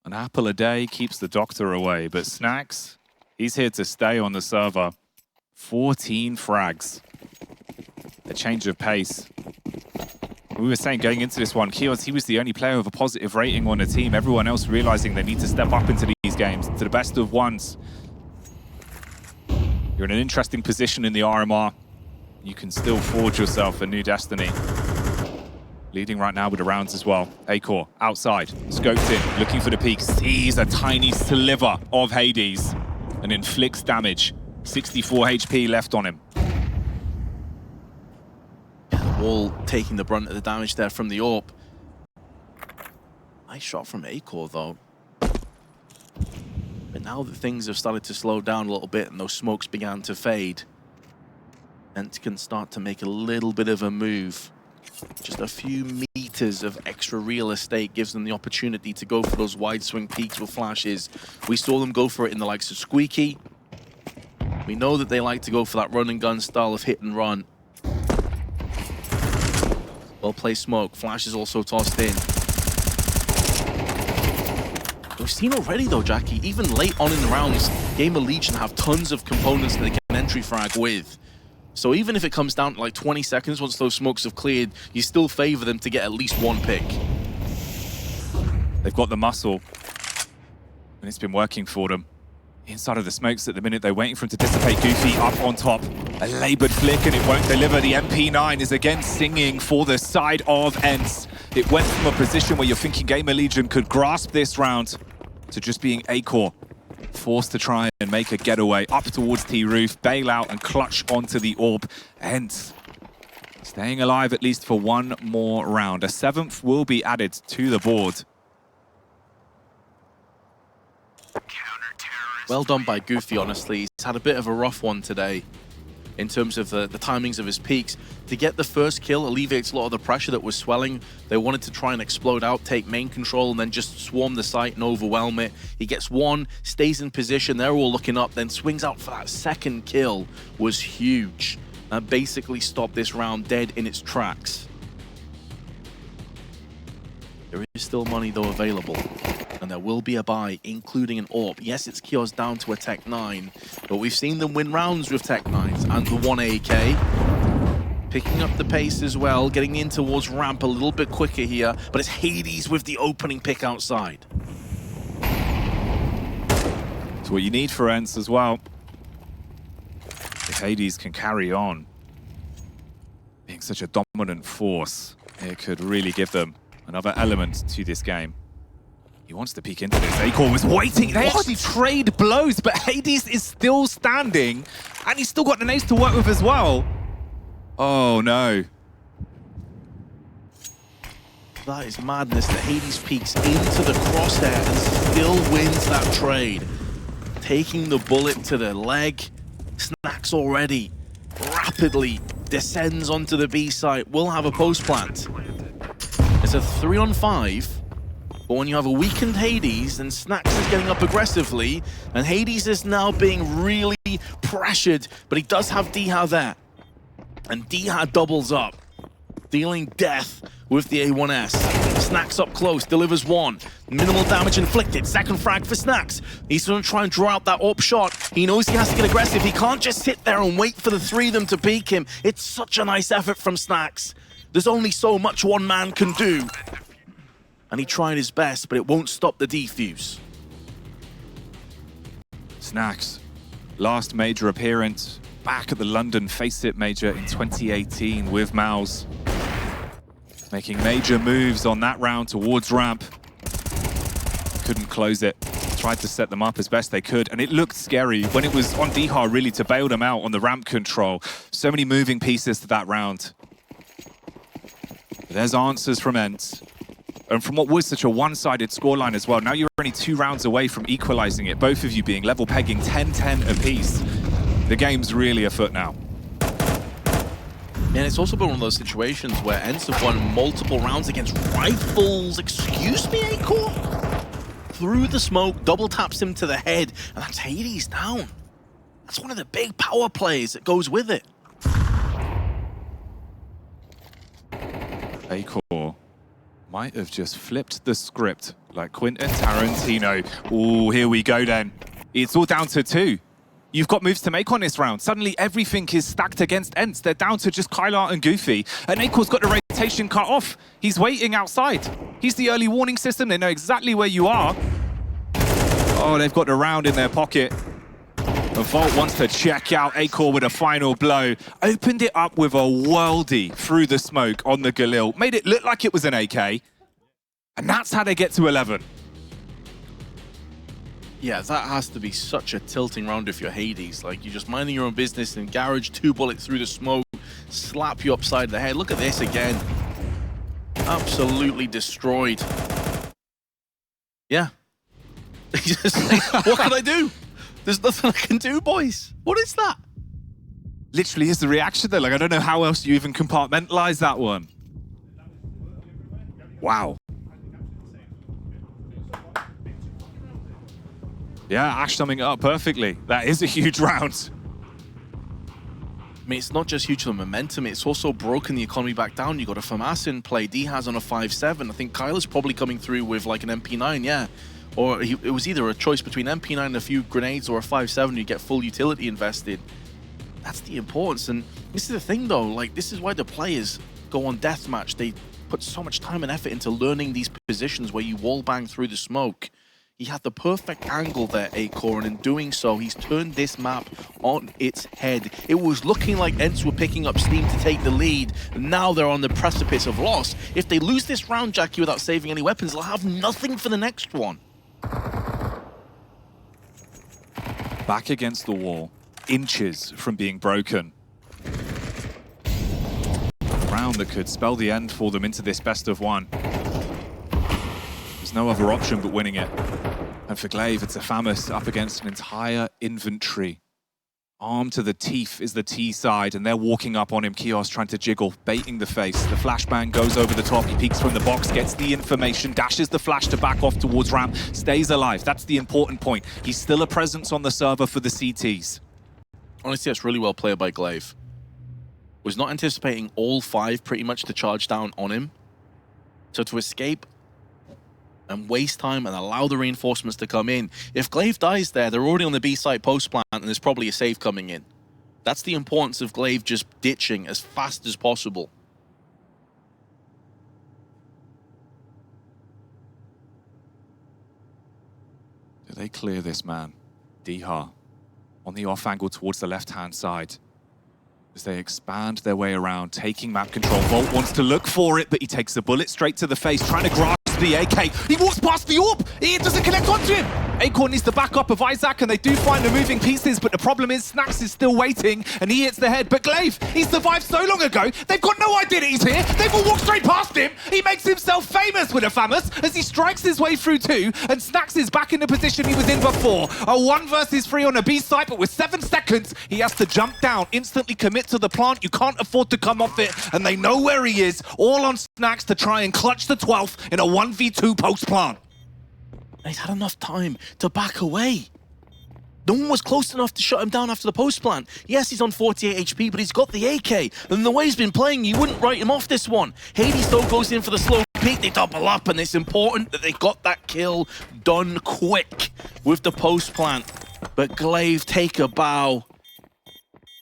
An apple a day keeps the doctor away, but Snax, he's here to stay on the server. 14 frags. A change of pace. We were saying going into this one, Kios, he was the only player with a positive rating on the team. Everyone else realizing they need to step up into these games, to the best of ones. You're in an interesting position in the RMR. You can still forge yourself a new destiny. leading right now with the rounds as well. acoR outside, scoped in, looking for the peak, sees a tiny sliver of Hades and inflicts damage. 64 HP left on him. Wall taking the brunt of the damage there from the AWP. Nice shot from acoR though. But now that things have started to slow down a little bit and those smokes began to fade, ENCE can start to make a little bit of a move. Just a few meters of extra real estate gives them the opportunity to go for those wide swing peaks with flashes. We saw them go for it in the likes of Squeaky. We know that they like to go for that run and gun style of hit and run. Well played smoke. Flash is also tossed in. We've seen already though, Jackie, even late on in the rounds, GamerLegion have tons of components that they can entry frag with. So even if it comes down to like 20 seconds once those smokes have cleared, you still favor them to get at least one pick. They've got the muscle, and it's been working for them. Inside of the smokes at the minute, they're waiting for him to dissipate. Goofy up on top. A laboured flick, and it won't deliver. The MP9 is again singing for the side of ENCE. It went from a position where you're thinking GamerLegion could grasp this round to just being acoR. Forced to try and make a getaway up towards T-Roof, bail out and clutch onto the AWP. ENCE staying alive at least for one more round. A 7th will be added to the board. Well done by Goofy, honestly. He's had a bit of a rough one today in terms of the timings of his peaks. To get the first kill alleviates a lot of the pressure that was swelling. They wanted to try and explode out, take main control, and then just swarm the site and overwhelm it. He gets one, stays in position, they're all looking up, then swings out for that second kill. Was huge. That basically stopped this round dead in its tracks. There is still money though available, and there will be a buy, including an AWP. Yes, it's Kios down to a Tech 9, but we've seen them win rounds with Tech 9s and the 1 AK. Picking up the pace as well, getting in towards ramp a little bit quicker here, but it's Hades with the opening pick outside. It's what you need for ENCE as well. If Hades can carry on being such a dominant force, it could really give them another element to this game. He wants to peek into this. acoR was waiting. They actually trade blows, but Hades is still standing, and he's still got an ace to work with as well. Oh, no. That is madness that Hades peeks into the crosshair and still wins that trade. Taking the bullet to the leg. Snax already rapidly descends onto the B site. Will have a post plant. It's a 3-on-5. But when you have a weakened Hades, then Snax is getting up aggressively, and Hades is now being really pressured, but he does have Diha there. And Diha doubles up, dealing death with the A1S. Snax up close, delivers one. Minimal damage inflicted, second frag for Snax. He's going to try and draw out that AWP shot. He knows he has to get aggressive. He can't just sit there and wait for the three of them to peek him. It's such a nice effort from Snax. There's only so much one man can do. And he tried his best, but it won't stop the defuse. Snax, last major appearance back at the London Face It Major in 2018 with MOUZ. Making major moves on that round towards ramp. Couldn't close it. Tried to set them up as best they could, and it looked scary when it was on Diha really to bail them out on the ramp control. So many moving pieces to that round. But there's answers from ENCE. And from what was such a one-sided scoreline as well, now you're only 2 rounds away from equalizing it, both of you being level pegging 10-10 apiece. The game's really afoot now. And it's also been one of those situations where ENCE have won multiple rounds against rifles. Excuse me, acoR? Through the smoke, double taps him to the head, and that's Hades down. That's one of the big power plays that goes with it. acoR might have just flipped the script like Quentin Tarantino. Oh, here we go then. It's all down to 2. You've got moves to make on this round. Suddenly everything is stacked against ENCE. They're down to just Kylar and Goofy. And acoR's got the rotation cut off. He's waiting outside. He's the early warning system. They know exactly where you are. Oh, they've got the round in their pocket. Vault wants to check out acoR with a final blow. Opened it up with a worldie through the smoke on the Galil. Made it look like it was an AK. And that's how they get to 11. Yeah, that has to be such a tilting round if you're Hades. Like, you're just minding your own business in garage, 2 bullets through the smoke, slap you upside the head. Look at this again. Absolutely destroyed. Yeah. Just like, what can I do? There's nothing I can do, boys. What is that? Literally is the reaction there. Like, I don't know how else you even compartmentalize that one. Wow. Yeah, Ash summing it up perfectly. That is a huge round. I mean, it's not just huge for the momentum, it's also broken the economy back down. You got a FAMAS in play, D has on a 5-7. I think Kylar's probably coming through with like an MP9, yeah. Or it was either a choice between MP9 and a few grenades or a 5-7, you get full utility invested. That's the importance, and this is the thing though, like this is why the players go on deathmatch. They put so much time and effort into learning these positions where you wall bang through the smoke. He had the perfect angle there, acoR, and in doing so, he's turned this map on its head. It was looking like ENCE were picking up steam to take the lead, and now they're on the precipice of loss. If they lose this round, Jackie, without saving any weapons, they'll have nothing for the next one. Back against the wall, inches from being broken. A round that could spell the end for them into this best of one. There's no other option but winning it. And for Glaive, it's a FAMAS up against an entire inventory. Armed to the teeth is the T side, and they're walking up on him. kylar's trying to jiggle, baiting the face. The flashbang goes over the top. He peeks from the box, gets the information, dashes the flash to back off towards ramp, stays alive. That's the important point. He's still a presence on the server for the CTs. Honestly, that's really well played by Glaive. Was not anticipating all 5 pretty much to charge down on him. So to escape and waste time and allow the reinforcements to come in. If Glaive dies there, they're already on the B site post plant and there's probably a save coming in. That's the importance of Glaive just ditching as fast as possible. Do they clear this man? Dihar on the off angle towards the left-hand side. As they expand their way around, taking map control. Vault wants to look for it, but he takes a bullet straight to the face, trying to grasp the AK. He walks past the AWP. It doesn't connect onto him. acoR needs the backup of isak, and they do find the moving pieces, but the problem is Snax is still waiting, and he hits the head. But Glaive, he survived so long ago, they've got no idea that he's here. They've all walked straight past him. He makes himself famous with a FAMAS as he strikes his way through 2, and Snax is back in the position he was in before. A 1 versus 3 on a B site, but with 7 seconds, he has to jump down, instantly commit to the plant. You can't afford to come off it, and they know where he is, all on Snax to try and clutch the 12th in a 1v2 post plant. He's had enough time to back away. No one was close enough to shut him down after the post plant. Yes, he's on 48 HP, but he's got the AK. And the way he's been playing, you wouldn't write him off this one. Hades though goes in for the slow peek. They double up, and it's important that they got that kill done quick with the post plant. But Glaive take a bow.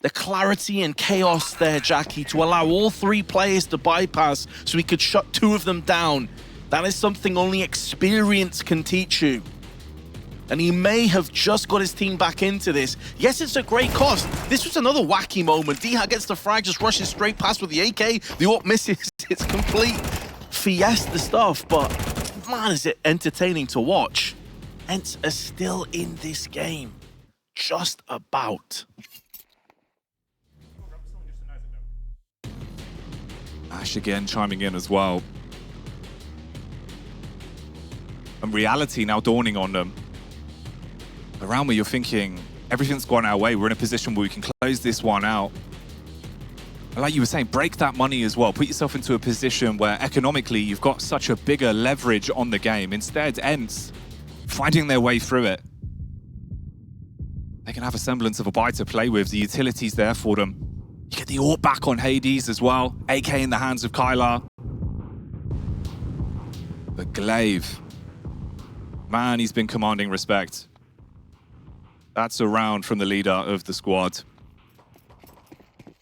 The clarity and chaos there, Jackie, to allow all 3 players to bypass so he could shut 2 of them down. That is something only experience can teach you. And he may have just got his team back into this. Yes, it's a great cost. This was another wacky moment. Dihar gets the frag, just rushes straight past with the AK. The AWP misses. It's complete fiesta stuff, but man, is it entertaining to watch. ENCE are still in this game. Just about. Ash again chiming in as well. And reality now dawning on them. Around where you're thinking, everything's gone our way. We're in a position where we can close this one out. And like you were saying, break that money as well. Put yourself into a position where economically you've got such a bigger leverage on the game. Instead, ENCE finding their way through it. They can have a semblance of a buy to play with. The utility's there for them. You get the AWP back on Hades as well. AK in the hands of Kylar. But Glaive, man, he's been commanding respect. That's a round from the leader of the squad.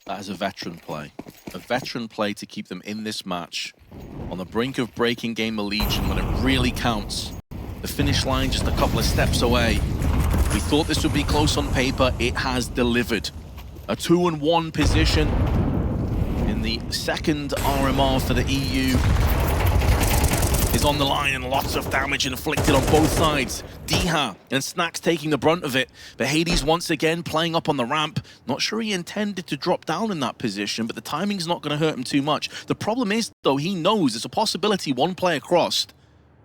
That is a veteran play. A veteran play to keep them in this match. On the brink of breaking GamerLegion when it really counts. The finish line just a couple of steps away. We thought this would be close on paper. It has delivered. A 2-1 position in the second RMR for the EU is on the line, and lots of damage inflicted on both sides. Diha and Snax taking the brunt of it, but Hades once again playing up on the ramp. Not sure he intended to drop down in that position, but the timing's not going to hurt him too much. The problem is, though, he knows there's a possibility one player crossed,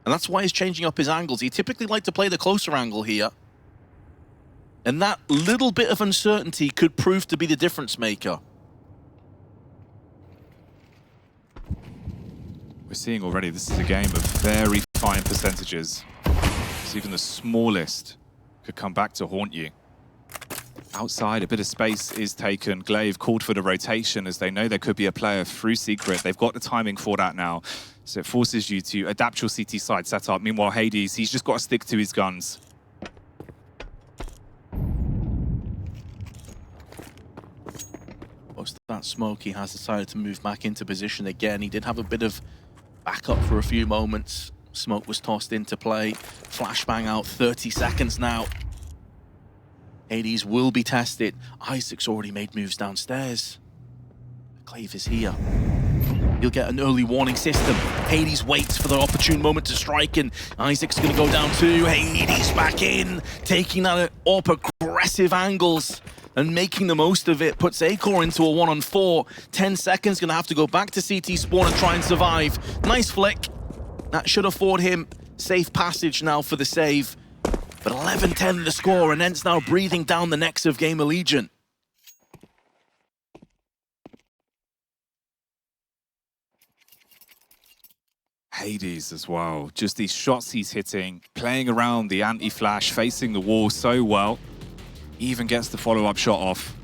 and that's why he's changing up his angles. He typically likes to play the closer angle here, and that little bit of uncertainty could prove to be the difference maker. We're seeing already this is a game of very fine percentages. So even the smallest could come back to haunt you. Outside, a bit of space is taken. Glaive called for the rotation as they know there could be a player through Secret. They've got the timing for that now. So it forces you to adapt your CT side setup. Meanwhile, Hades, he's just got to stick to his guns. Most of that smoke, he has decided to move back into position again. He did have a bit of backup for a few moments. Smoke was tossed into play. Flashbang out, 30 seconds now. Hades will be tested. Isak's already made moves downstairs. Glaive is here. He'll get an early warning system. Hades waits for the opportune moment to strike, and Isak's going to go down too. Hades back in, taking that up aggressive angles and making the most of it. Puts acoR into a 1-on-4. 10 seconds, going to have to go back to CT spawn and try and survive. Nice flick. That should afford him safe passage now for the save. But 11-10 the score, and ENCE now breathing down the necks of GamerLegion. Hades as well. Just these shots he's hitting, playing around the anti-flash, facing the wall so well. He even gets the follow-up shot off.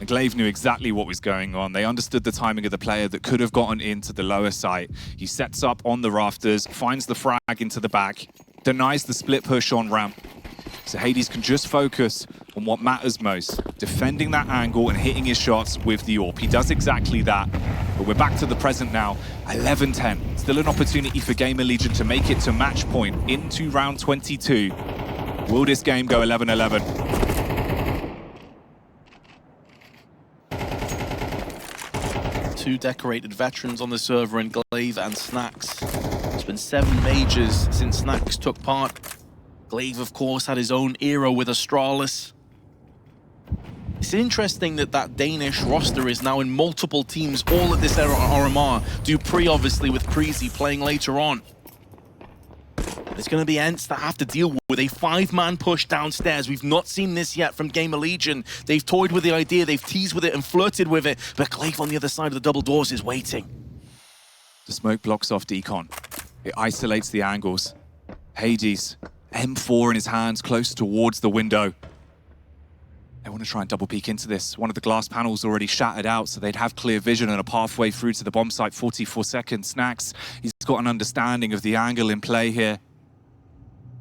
And Glaive knew exactly what was going on. They understood the timing of the player that could have gotten into the lower site. He sets up on the rafters, finds the frag into the back, denies the split push on ramp. So Hades can just focus on what matters most, defending that angle and hitting his shots with the AWP. He does exactly that, but we're back to the present now. 11-10, still an opportunity for GamerLegion to make it to match point into round 22. Will this game go 11-11? Two decorated veterans on the server in Glaive and Snax. It's been 7 majors since Snax took part. Glaive, of course, had his own era with Astralis. It's interesting that that Danish roster is now in multiple teams, all at this era RMR. Dupree, obviously, with Preasy playing later on. It's going to be ENCE that have to deal with a 5-man push downstairs. We've not seen this yet from GamerLegion. They've toyed with the idea, they've teased with it and flirted with it, but Glaive on the other side of the double doors is waiting. The smoke blocks off Decon. It isolates the angles. Hades, M4 in his hands, close towards the window. They want to try and double peek into this. One of the glass panels already shattered out, so they'd have clear vision and a pathway through to the bomb site. 44 seconds. Snax, he's got an understanding of the angle in play here.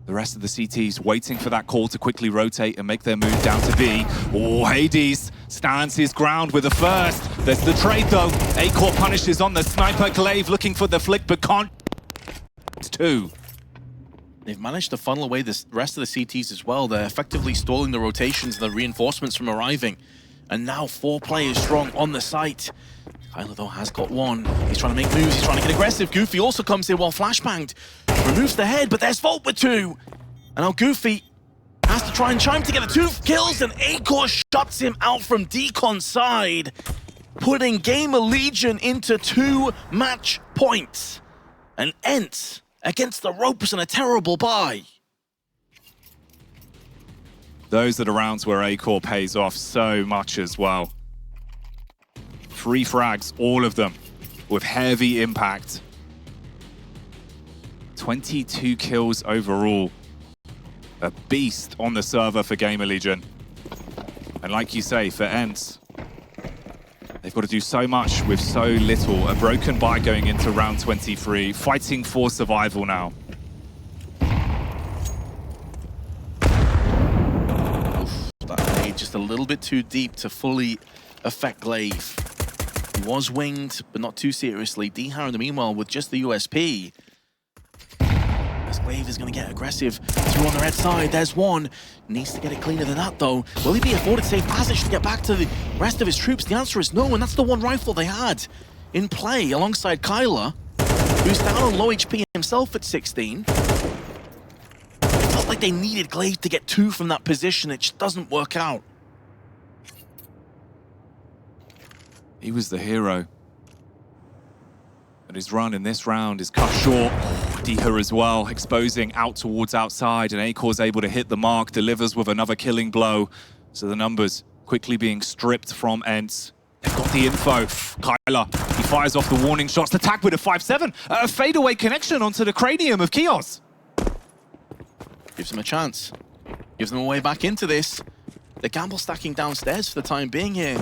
The rest of the CTs waiting for that call to quickly rotate and make their move down to B. Oh, Hades stands his ground with a first. There's the trade though. acoR punishes on the sniper. Glaive looking for the flick, but can't. 2. They've managed to funnel away the rest of the CTs as well. They're effectively stalling the rotations, the reinforcements from arriving. And now 4 players strong on the site. Kylar, though, has got one. He's trying to make moves, he's trying to get aggressive. Goofy also comes in while flashbanged. Removes the head, but there's Volt with 2. And now Goofy has to try and chime together 2 kills, and acoR shuts him out from Decon's side, putting GamerLegion into 2 match points. And ENCE against the ropes and a terrible buy. Those are the rounds where acoR pays off so much as well. 3 frags, all of them, with heavy impact. 22 kills overall. A beast on the server for GamerLegion. And like you say, for ENCE, they've got to do so much with so little. A broken buy going into round 23, fighting for survival now. Oof, that made just a little bit too deep to fully affect Glaive. He was winged, but not too seriously. Diha in the meanwhile with just the USP. Glaive is going to get aggressive. Through on the red side, there's one. Needs to get it cleaner than that, though. Will he be afforded safe passage to get back to the rest of his troops? The answer is no, and that's the one rifle they had in play alongside Kylar, who's down on low HP himself at 16. It felt like they needed Glaive to get 2 from that position. It just doesn't work out. He was the hero. But his run in this round is cut short. Diha as well, exposing out towards outside, and acoR's able to hit the mark, delivers with another killing blow. So the numbers quickly being stripped from ENCE. They've got the info. Kylar, he fires off the warning shots. The tag with a 5-7. A fadeaway connection onto the cranium of kyos. Gives them a chance. Gives them a way back into this. The gamble stacking downstairs for the time being here.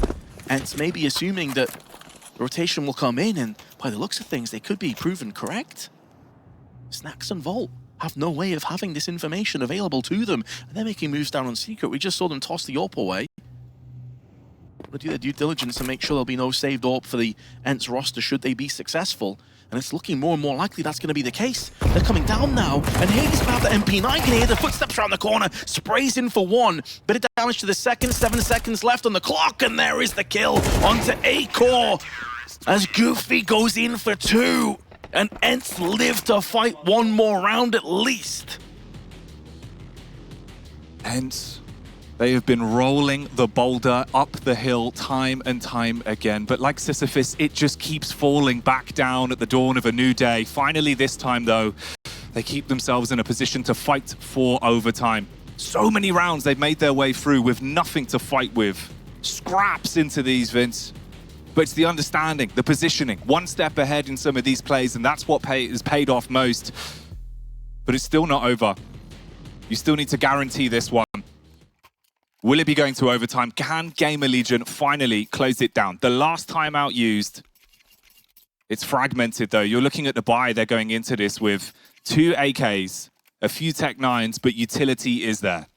ENCE may be assuming that the rotation will come in, and by the looks of things, they could be proven correct. Snax and Volt have no way of having this information available to them, and they're making moves down on Secret. We just saw them toss the AWP away. They'll do their due diligence and make sure there'll be no saved AWP for the ENCE roster should they be successful. And it's looking more and more likely that's going to be the case. They're coming down now, and Hades about the MP9 can hear the footsteps around the corner, sprays in for 1. Bit of damage to the second, 7 seconds left on the clock, and there is the kill onto acoR as Goofy goes in for 2. And ENCE live to fight 1 more round at least. ENCE, they have been rolling the boulder up the hill time and time again. But like Sisyphus, it just keeps falling back down at the dawn of a new day. Finally, this time, though, they keep themselves in a position to fight for overtime. So many rounds they've made their way through with nothing to fight with. Scraps into these, Vince. But it's the understanding, the positioning, 1 step ahead in some of these plays, and that's what has paid off most. But it's still not over. You still need to guarantee this one. Will it be going to overtime? Can GamerLegion finally close it down? The last timeout used, it's fragmented though. You're looking at the buy they're going into this with 2 AKs, a few Tech 9s, but utility is there.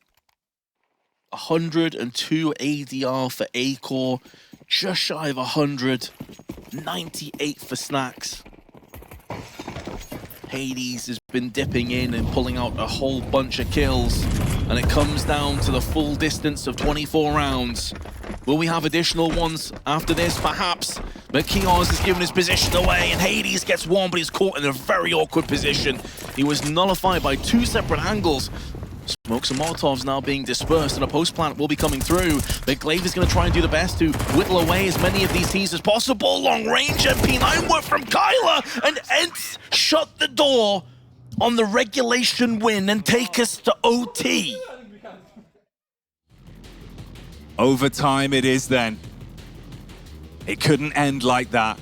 102 ADR for acoR, just shy of 100, 98 for Snax. Hades has been dipping in and pulling out a whole bunch of kills, and it comes down to the full distance of 24 rounds. Will we have additional ones after this? Perhaps. But kyos has given his position away, and Hades gets 1, but he's caught in a very awkward position. He was nullified by 2 separate angles. Smokes and Molotovs now being dispersed, and a post plant will be coming through. But Glaive is going to try and do the best to whittle away as many of these teams as possible. Long range MP9 work from Kylar, and ENCE shut the door on the regulation win and take us to OT. Overtime it is then. It couldn't end like that.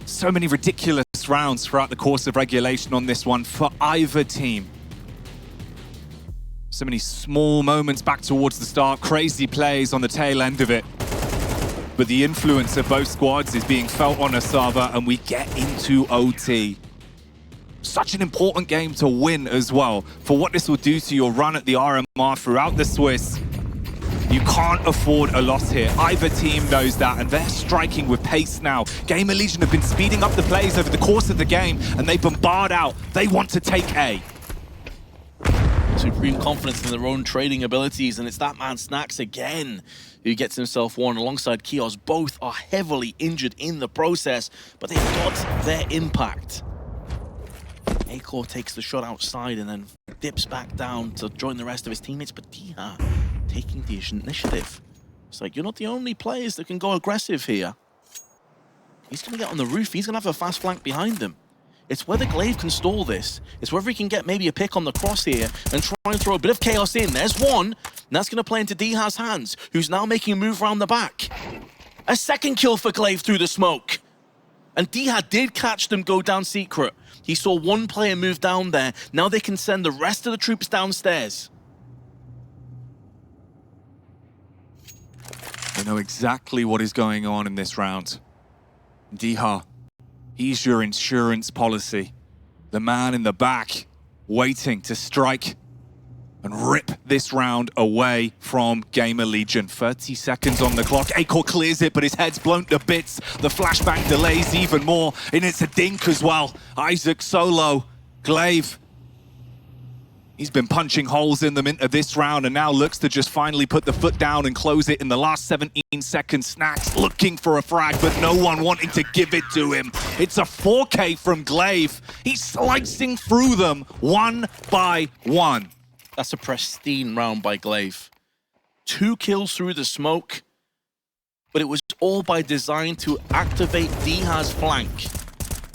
So many ridiculous rounds throughout the course of regulation on this one for either team. So many small moments back towards the start, crazy plays on the tail end of it. But the influence of both squads is being felt on Asava, and we get into OT. Such an important game to win as well, for what this will do to your run at the RMR throughout the Swiss. You can't afford a loss here. Either team knows that, and they're striking with pace now. GamerLegion have been speeding up the plays over the course of the game, and they bombard out. They want to take A. Supreme confidence in their own trading abilities, and it's that man Snax again who gets himself 1 alongside kyos. Both are heavily injured in the process, but they've got their impact. acoR takes the shot outside and then dips back down to join the rest of his teammates, but Diha taking the initiative. It's like, you're not the only players that can go aggressive here. He's going to get on the roof. He's going to have a fast flank behind him. It's whether Glaive can stall this. It's whether he can get maybe a pick on the cross here and try and throw a bit of chaos in. There's 1, and that's going to play into Diha's hands, who's now making a move around the back. A second kill for Glaive through the smoke. And Diha did catch them go down secret. He saw 1 player move down there. Now they can send the rest of the troops downstairs. They know exactly what is going on in this round. Diha, he's your insurance policy. The man in the back, waiting to strike and rip this round away from GamerLegion. 30 seconds on the clock. acoR clears it, but his head's blown to bits. The flashbang delays even more, and it's a dink as well. Isak solo. Glaive. He's been punching holes in them into this round and now looks to just finally put the foot down and close it in the last 17 seconds. Snax looking for a frag, but no one wanting to give it to him. It's a 4K from Glaive. He's slicing through them one by one. That's a pristine round by Glaive. 2 kills through the smoke, but it was all by design to activate Dihaz's flank.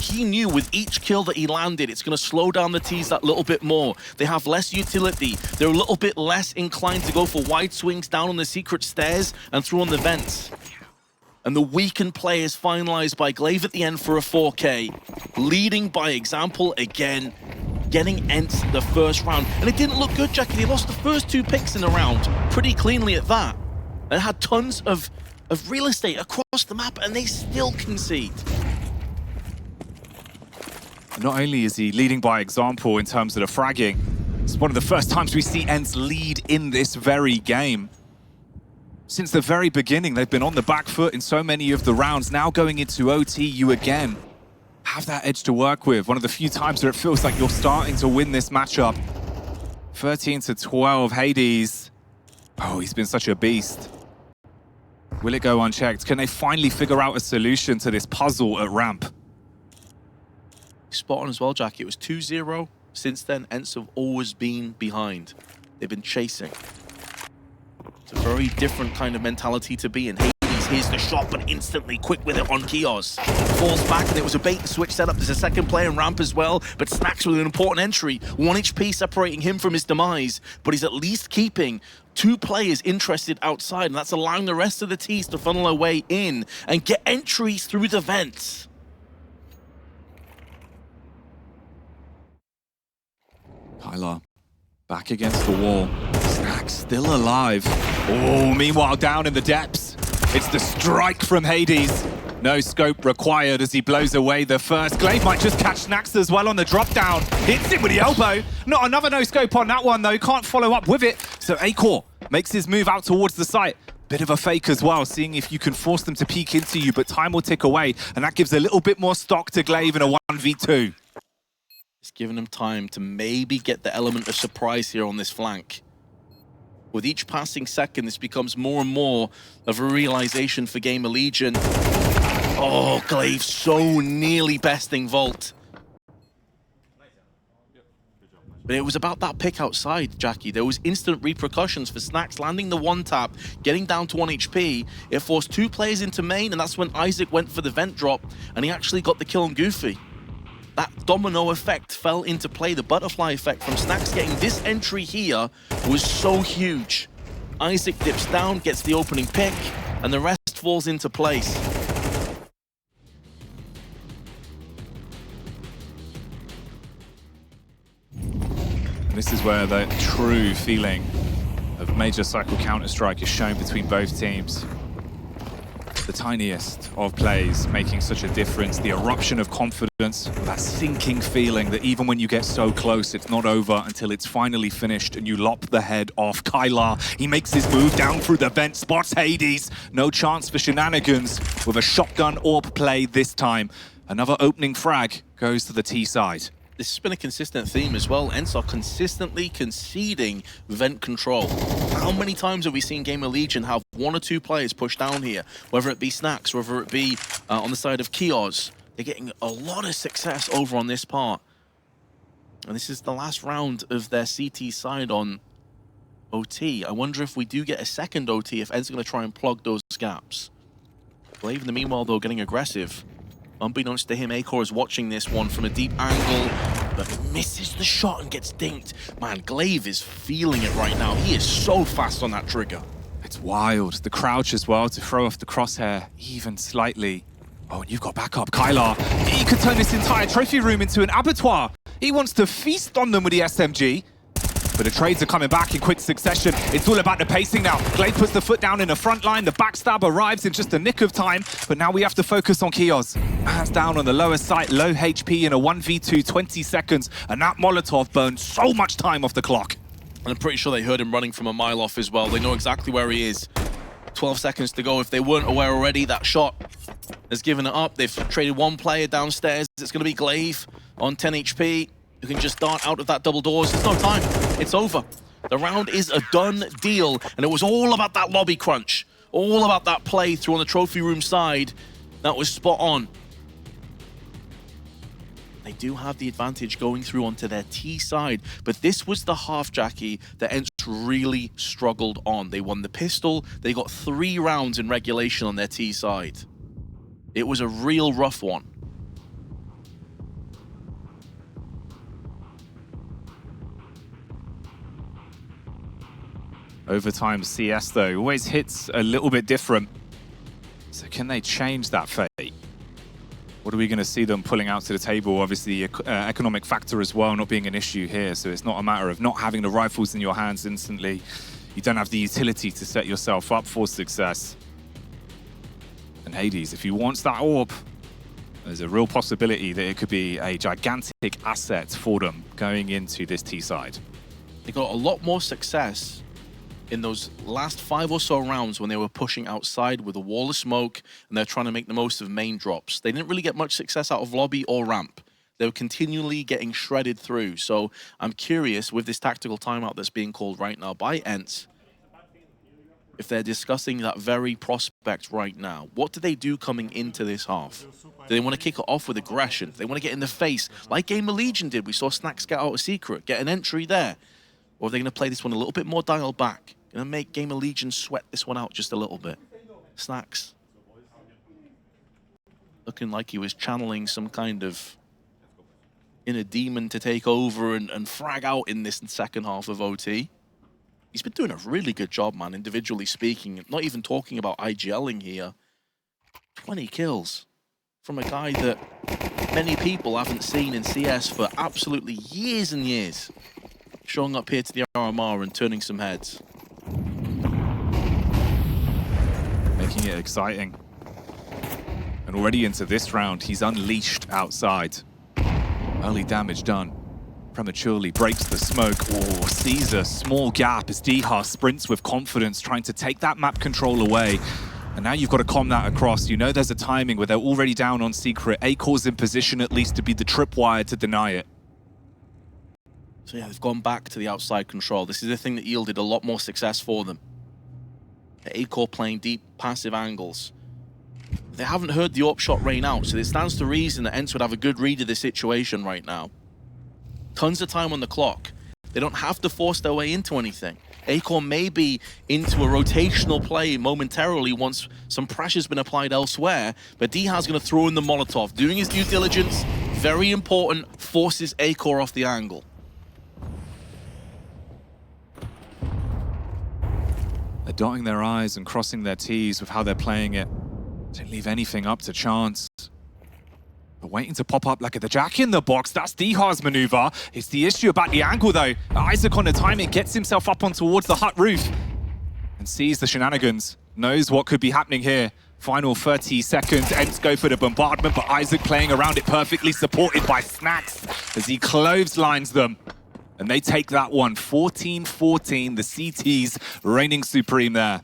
He knew with each kill that he landed, it's going to slow down the T's that little bit more. They have less utility. They're a little bit less inclined to go for wide swings down on the secret stairs and through on the vents. And the weakened play is finalized by Glaive at the end for a 4K. Leading by example again, getting ENCE the first round. And it didn't look good, Jackie. They lost the first 2 picks in the round, pretty cleanly at that. And had tons of real estate across the map, and they still concede. Not only is he leading by example in terms of the fragging, it's one of the first times we see ENCE lead in this very game. Since the very beginning, they've been on the back foot in so many of the rounds. Now going into OT, you again have that edge to work with. One of the few times where it feels like you're starting to win this matchup. 13-12, Hades. Oh, he's been such a beast. Will it go unchecked? Can they finally figure out a solution to this puzzle at ramp? Spot on as well, Jackie. It was 2-0. Since then, ENCE have always been behind. They've been chasing. It's a very different kind of mentality to be in. Hades hears the shot, but instantly quick with it on Kios. Falls back, and it was a bait and switch setup. There's a second player in ramp as well, but Snax with an important entry. 1 HP separating him from his demise, but he's at least keeping 2 players interested outside, and that's allowing the rest of the T's to funnel their way in and get entries through the vents. Kylar back against the wall. Snax still alive. Oh, meanwhile, down in the depths, it's the strike from Hades. No scope required as he blows away the first. Glaive might just catch Snax as well on the drop down. Hits him with the elbow. Not another no scope on that one, though. Can't follow up with it. So acoR makes his move out towards the site. Bit of a fake as well, seeing if you can force them to peek into you, but time will tick away, and that gives a little bit more stock to Glaive in a 1v2. It's giving him time to maybe get the element of surprise here on this flank. With each passing second, this becomes more and more of a realization for GamerLegion. Oh, Glaive so nearly besting Vault. But it was about that pick outside, Jackie. There was instant repercussions for Snax landing the 1-tap, getting down to 1 HP. It forced 2 players into main, and that's when isak went for the vent drop, and he actually got the kill on Goofy. That domino effect fell into play. The butterfly effect from Snax getting this entry here was so huge. isak dips down, gets the opening pick, and the rest falls into place. And this is where the true feeling of Major Cycle Counter-Strike is shown between both teams. The tiniest of plays making such a difference, the eruption of confidence, that sinking feeling that even when you get so close, it's not over until it's finally finished and you lop the head off. Kylar, he makes his move down through the vent, spots Hades. No chance for shenanigans with a shotgun orb play this time. Another opening frag goes to the T side. This has been a consistent theme as well. ENCE are consistently conceding vent control. How many times have we seen GamerLegion have 1 or 2 players push down here? Whether it be Snax, whether it be on the side of Kios. They're getting a lot of success over on this part. And this is the last round of their CT side on OT. I wonder if we do get a second OT, if ENCE are going to try and plug those gaps. Glaive in the meanwhile, though, getting aggressive. Unbeknownst to him, acoR is watching this one from a deep angle, but misses the shot and gets dinked. Man, Glaive is feeling it right now. He is so fast on that trigger. It's wild. The crouch as well to throw off the crosshair even slightly. Oh, and you've got backup. Kylar, he could turn this entire trophy room into an abattoir. He wants to feast on them with the SMG. But the trades are coming back in quick succession. It's all about the pacing now. Glaive puts the foot down in the front line. The backstab arrives in just a nick of time. But now we have to focus on Kios. Man's down on the lower site, low HP in a 1v2, 20 seconds. And that Molotov burned so much time off the clock. And I'm pretty sure they heard him running from a mile off as well. They know exactly where he is. 12 seconds to go. If they weren't aware already, that shot has given it up. They've traded 1 player downstairs. It's going to be Glaive on 10 HP. You can just dart out of that double doors. There's no time. It's over. The round is a done deal, and it was all about that lobby crunch. All about that play through on the trophy room side. That was spot on. They do have the advantage going through onto their T side, but this was the half, Jackie, that ENCE really struggled on. They won the pistol. They got 3 rounds in regulation on their T side. It was a real rough one. Overtime CS, though, always hits a little bit different. So can they change that fate? What are we going to see them pulling out to the table? Obviously, economic factor as well, not being an issue here. So it's not a matter of not having the rifles in your hands instantly. You don't have the utility to set yourself up for success. And Hades, if he wants that orb, there's a real possibility that it could be a gigantic asset for them going into this T side. They got a lot more success in those last 5 or so rounds when they were pushing outside with a wall of smoke and they're trying to make the most of main drops. They didn't really get much success out of lobby or ramp. They were continually getting shredded through. So I'm curious with this tactical timeout that's being called right now by ENCE, if they're discussing that very prospect right now. What do they do coming into this half? Do they want to kick it off with aggression? Do they want to get in the face like GamerLegion did? We saw Snax get out a secret, get an entry there. Or are they going to play this one a little bit more dialed back? Going to make GamerLegion sweat this one out just a little bit. Snax looking like he was channeling some kind of inner demon to take over and frag out in this second half of OT. He's been doing a really good job, man, individually speaking. Not even talking about IGLing here. 20 kills from a guy that many people haven't seen in CS for absolutely years and years. Showing up here to the RMR and turning some heads. Making it exciting. And already into this round, he's unleashed outside. Early damage done. Prematurely breaks the smoke, or sees a small gap as Dihar sprints with confidence, trying to take that map control away. And now you've got to calm that across. You know there's a timing where they're already down on secret. acoR's in position at least to be the tripwire to deny it. So yeah, they've gone back to the outside control. This is the thing that yielded a lot more success for them. acoR playing deep, passive angles. They haven't heard the AWP shot rain out, so it stands to reason that ENCE would have a good read of the situation right now. Tons of time on the clock. They don't have to force their way into anything. acoR may be into a rotational play momentarily once some pressure's been applied elsewhere, but Dihar's going to throw in the Molotov. Doing his due diligence, very important, forces acoR off the angle. They're dotting their I's and crossing their T's with how they're playing it. Don't leave anything up to chance. But waiting to pop up like the jack in the box, that's Dihar's maneuver. It's the issue about the angle though. isak on the timing gets himself up on towards the hut roof and sees the shenanigans. Knows what could be happening here. Final 30 seconds, ENCE go for the bombardment, but isak playing around it perfectly, supported by Snax as he clotheslines them. And they take that one, 14-14, the CTs reigning supreme there.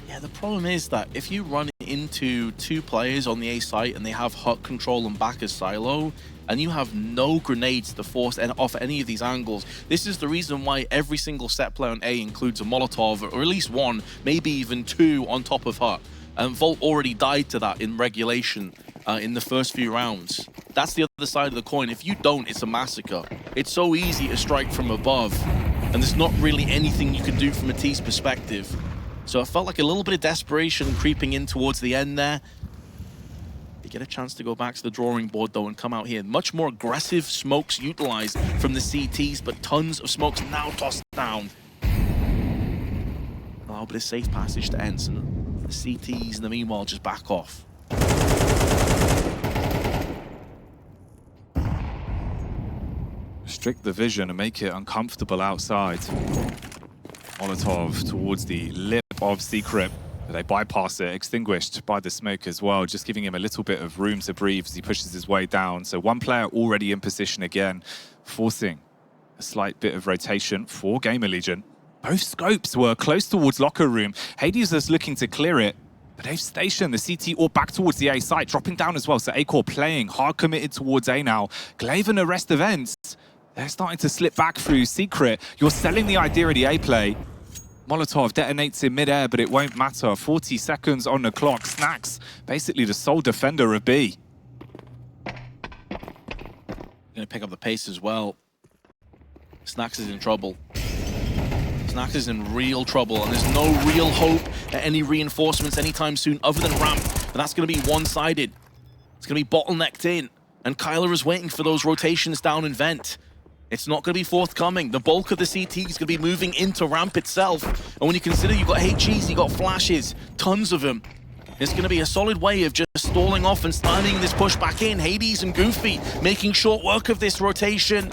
Yeah, the problem is that if you run into 2 players on the A site and they have hut control and back as silo, and you have no grenades to force off any of these angles, this is the reason why every single set play on A includes a Molotov, or at least 1, maybe even 2 on top of hut. And Volt already died to that in regulation in the first few rounds. That's the other side of the coin. If you don't, it's a massacre. It's so easy to strike from above, and there's not really anything you can do from a T's perspective. So it felt like a little bit of desperation creeping in towards the end there. They get a chance to go back to the drawing board though and come out here. Much more aggressive smokes utilized from the CTs, but tons of smokes now tossed down. Allow a bit of safe passage to ENCE, and the CTs in the meanwhile just back off. Restrict the vision and make it uncomfortable outside. Molotov towards the lip of secret. But they bypass it, extinguished by the smoke as well, just giving him a little bit of room to breathe as he pushes his way down. So one player already in position again, forcing a slight bit of rotation for GamerLegion. Both scopes were close towards locker room. Hades was looking to clear it, But they've stationed the CT all back towards the A site, dropping down as well. So acoR playing hard committed towards A now. Glaive and the rest of ENCE, they're starting to slip back through Secret. You're selling the idea of the A play. Molotov detonates in midair, but it won't matter. 40 seconds on the clock. Snax, basically the sole defender of B. Gonna pick up the pace as well. Snax is in trouble. Snax is in real trouble, and there's no real hope at any reinforcements anytime soon other than ramp. But that's gonna be one-sided. It's gonna be bottlenecked in, and Kylar is waiting for those rotations down in vent. It's not going to be forthcoming. The bulk of the CT is going to be moving into ramp itself. And when you consider you've got HEs, you've got flashes, tons of them, it's going to be a solid way of just stalling off and starting this push back in. Hades and Goofy making short work of this rotation.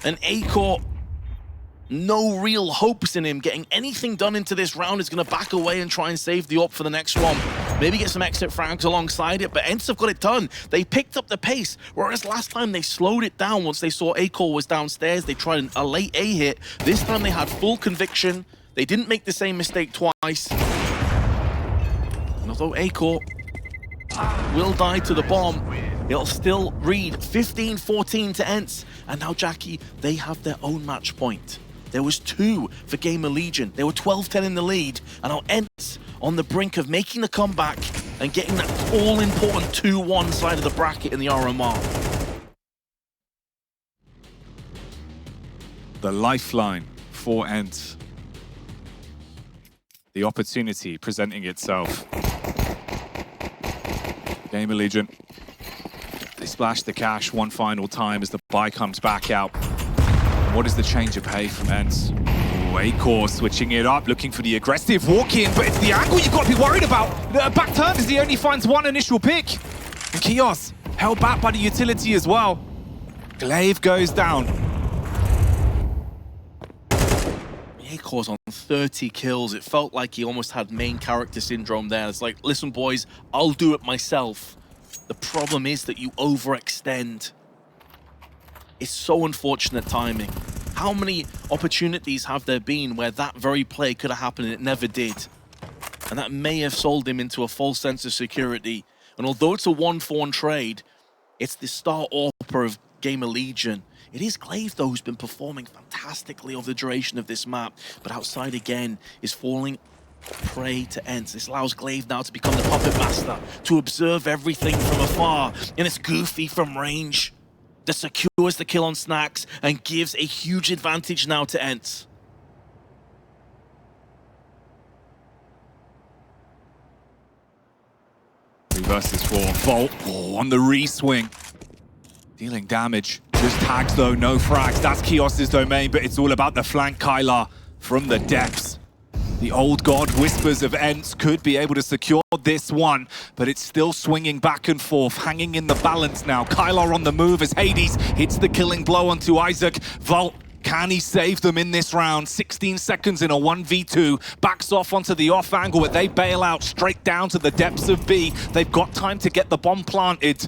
And acoR, no real hopes in him getting anything done into this round. Is going to back away and try and save the op for the next one. Maybe get some exit frags alongside it, but ENCE have got it done. They picked up the pace, whereas last time they slowed it down once they saw acoR was downstairs. They tried a late A hit. This time they had full conviction. They didn't make the same mistake twice. And although acoR will die to the bomb, it'll still read 15-14 to ENCE. And now, Jackie, they have their own match point. There was 2 for GamerLegion. They were 12-10 in the lead, and now ENCE on the brink of making the comeback and getting that all-important 2-1 side of the bracket in the RMR. The lifeline for ENCE. The opportunity presenting itself. GamerLegion, they splash the cash one final time as the buy comes back out. What is the change of pay from ENCE? acoR switching it up, looking for the aggressive walk-in, but it's the angle you've got to be worried about. The back turn as he only finds one initial pick. And Kios held back by the utility as well. Glaive goes down. acoR's on 30 kills. It felt like he almost had main character syndrome there. It's like, listen boys, I'll do it myself. The problem is that you overextend. It's so unfortunate timing. How many opportunities have there been where that very play could have happened and it never did? And that may have sold him into a false sense of security. And although it's a 1-for-1 trade, it's the star AWPer of GamerLegion. It is Glaive, though, who's been performing fantastically over the duration of this map. But outside again is falling prey to ENCE. This allows Glaive now to become the puppet master, to observe everything from afar. And it's Goofy from range that secures the kill on Snax and gives a huge advantage now to ENCE. Versus 4. Volt on the re-swing. Dealing damage. Just tags though, no frags. That's Kios's domain, but it's all about the flank. Kylar from the depths. The old god whispers of ENCE could be able to secure this one, but it's still swinging back and forth, hanging in the balance now. Kylar on the move as Hades hits the killing blow onto isak. Volt, can he save them in this round? 16 seconds in a 1v2. Backs off onto the off angle, but they bail out straight down to the depths of B. They've got time to get the bomb planted.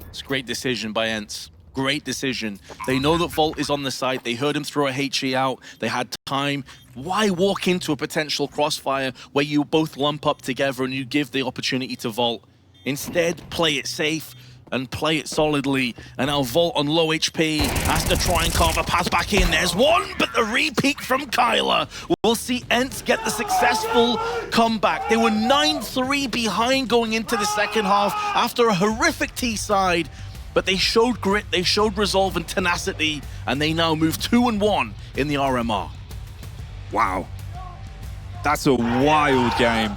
It's a great decision by ENCE. Great decision. They know that Volt is on the site. They heard him throw a HE out. They had time. Why walk into a potential crossfire where you both lump up together and you give the opportunity to Volt? Instead, play it safe and play it solidly. And now Volt on low HP has to try and carve a path back in. There's one, but the re-peek from Kylar. We'll see ENCE get the successful comeback. They were 9-3 behind going into the second half after a horrific T-side. But they showed grit, they showed resolve and tenacity, and they now move 2-1 in the RMR. Wow. That's a wild game.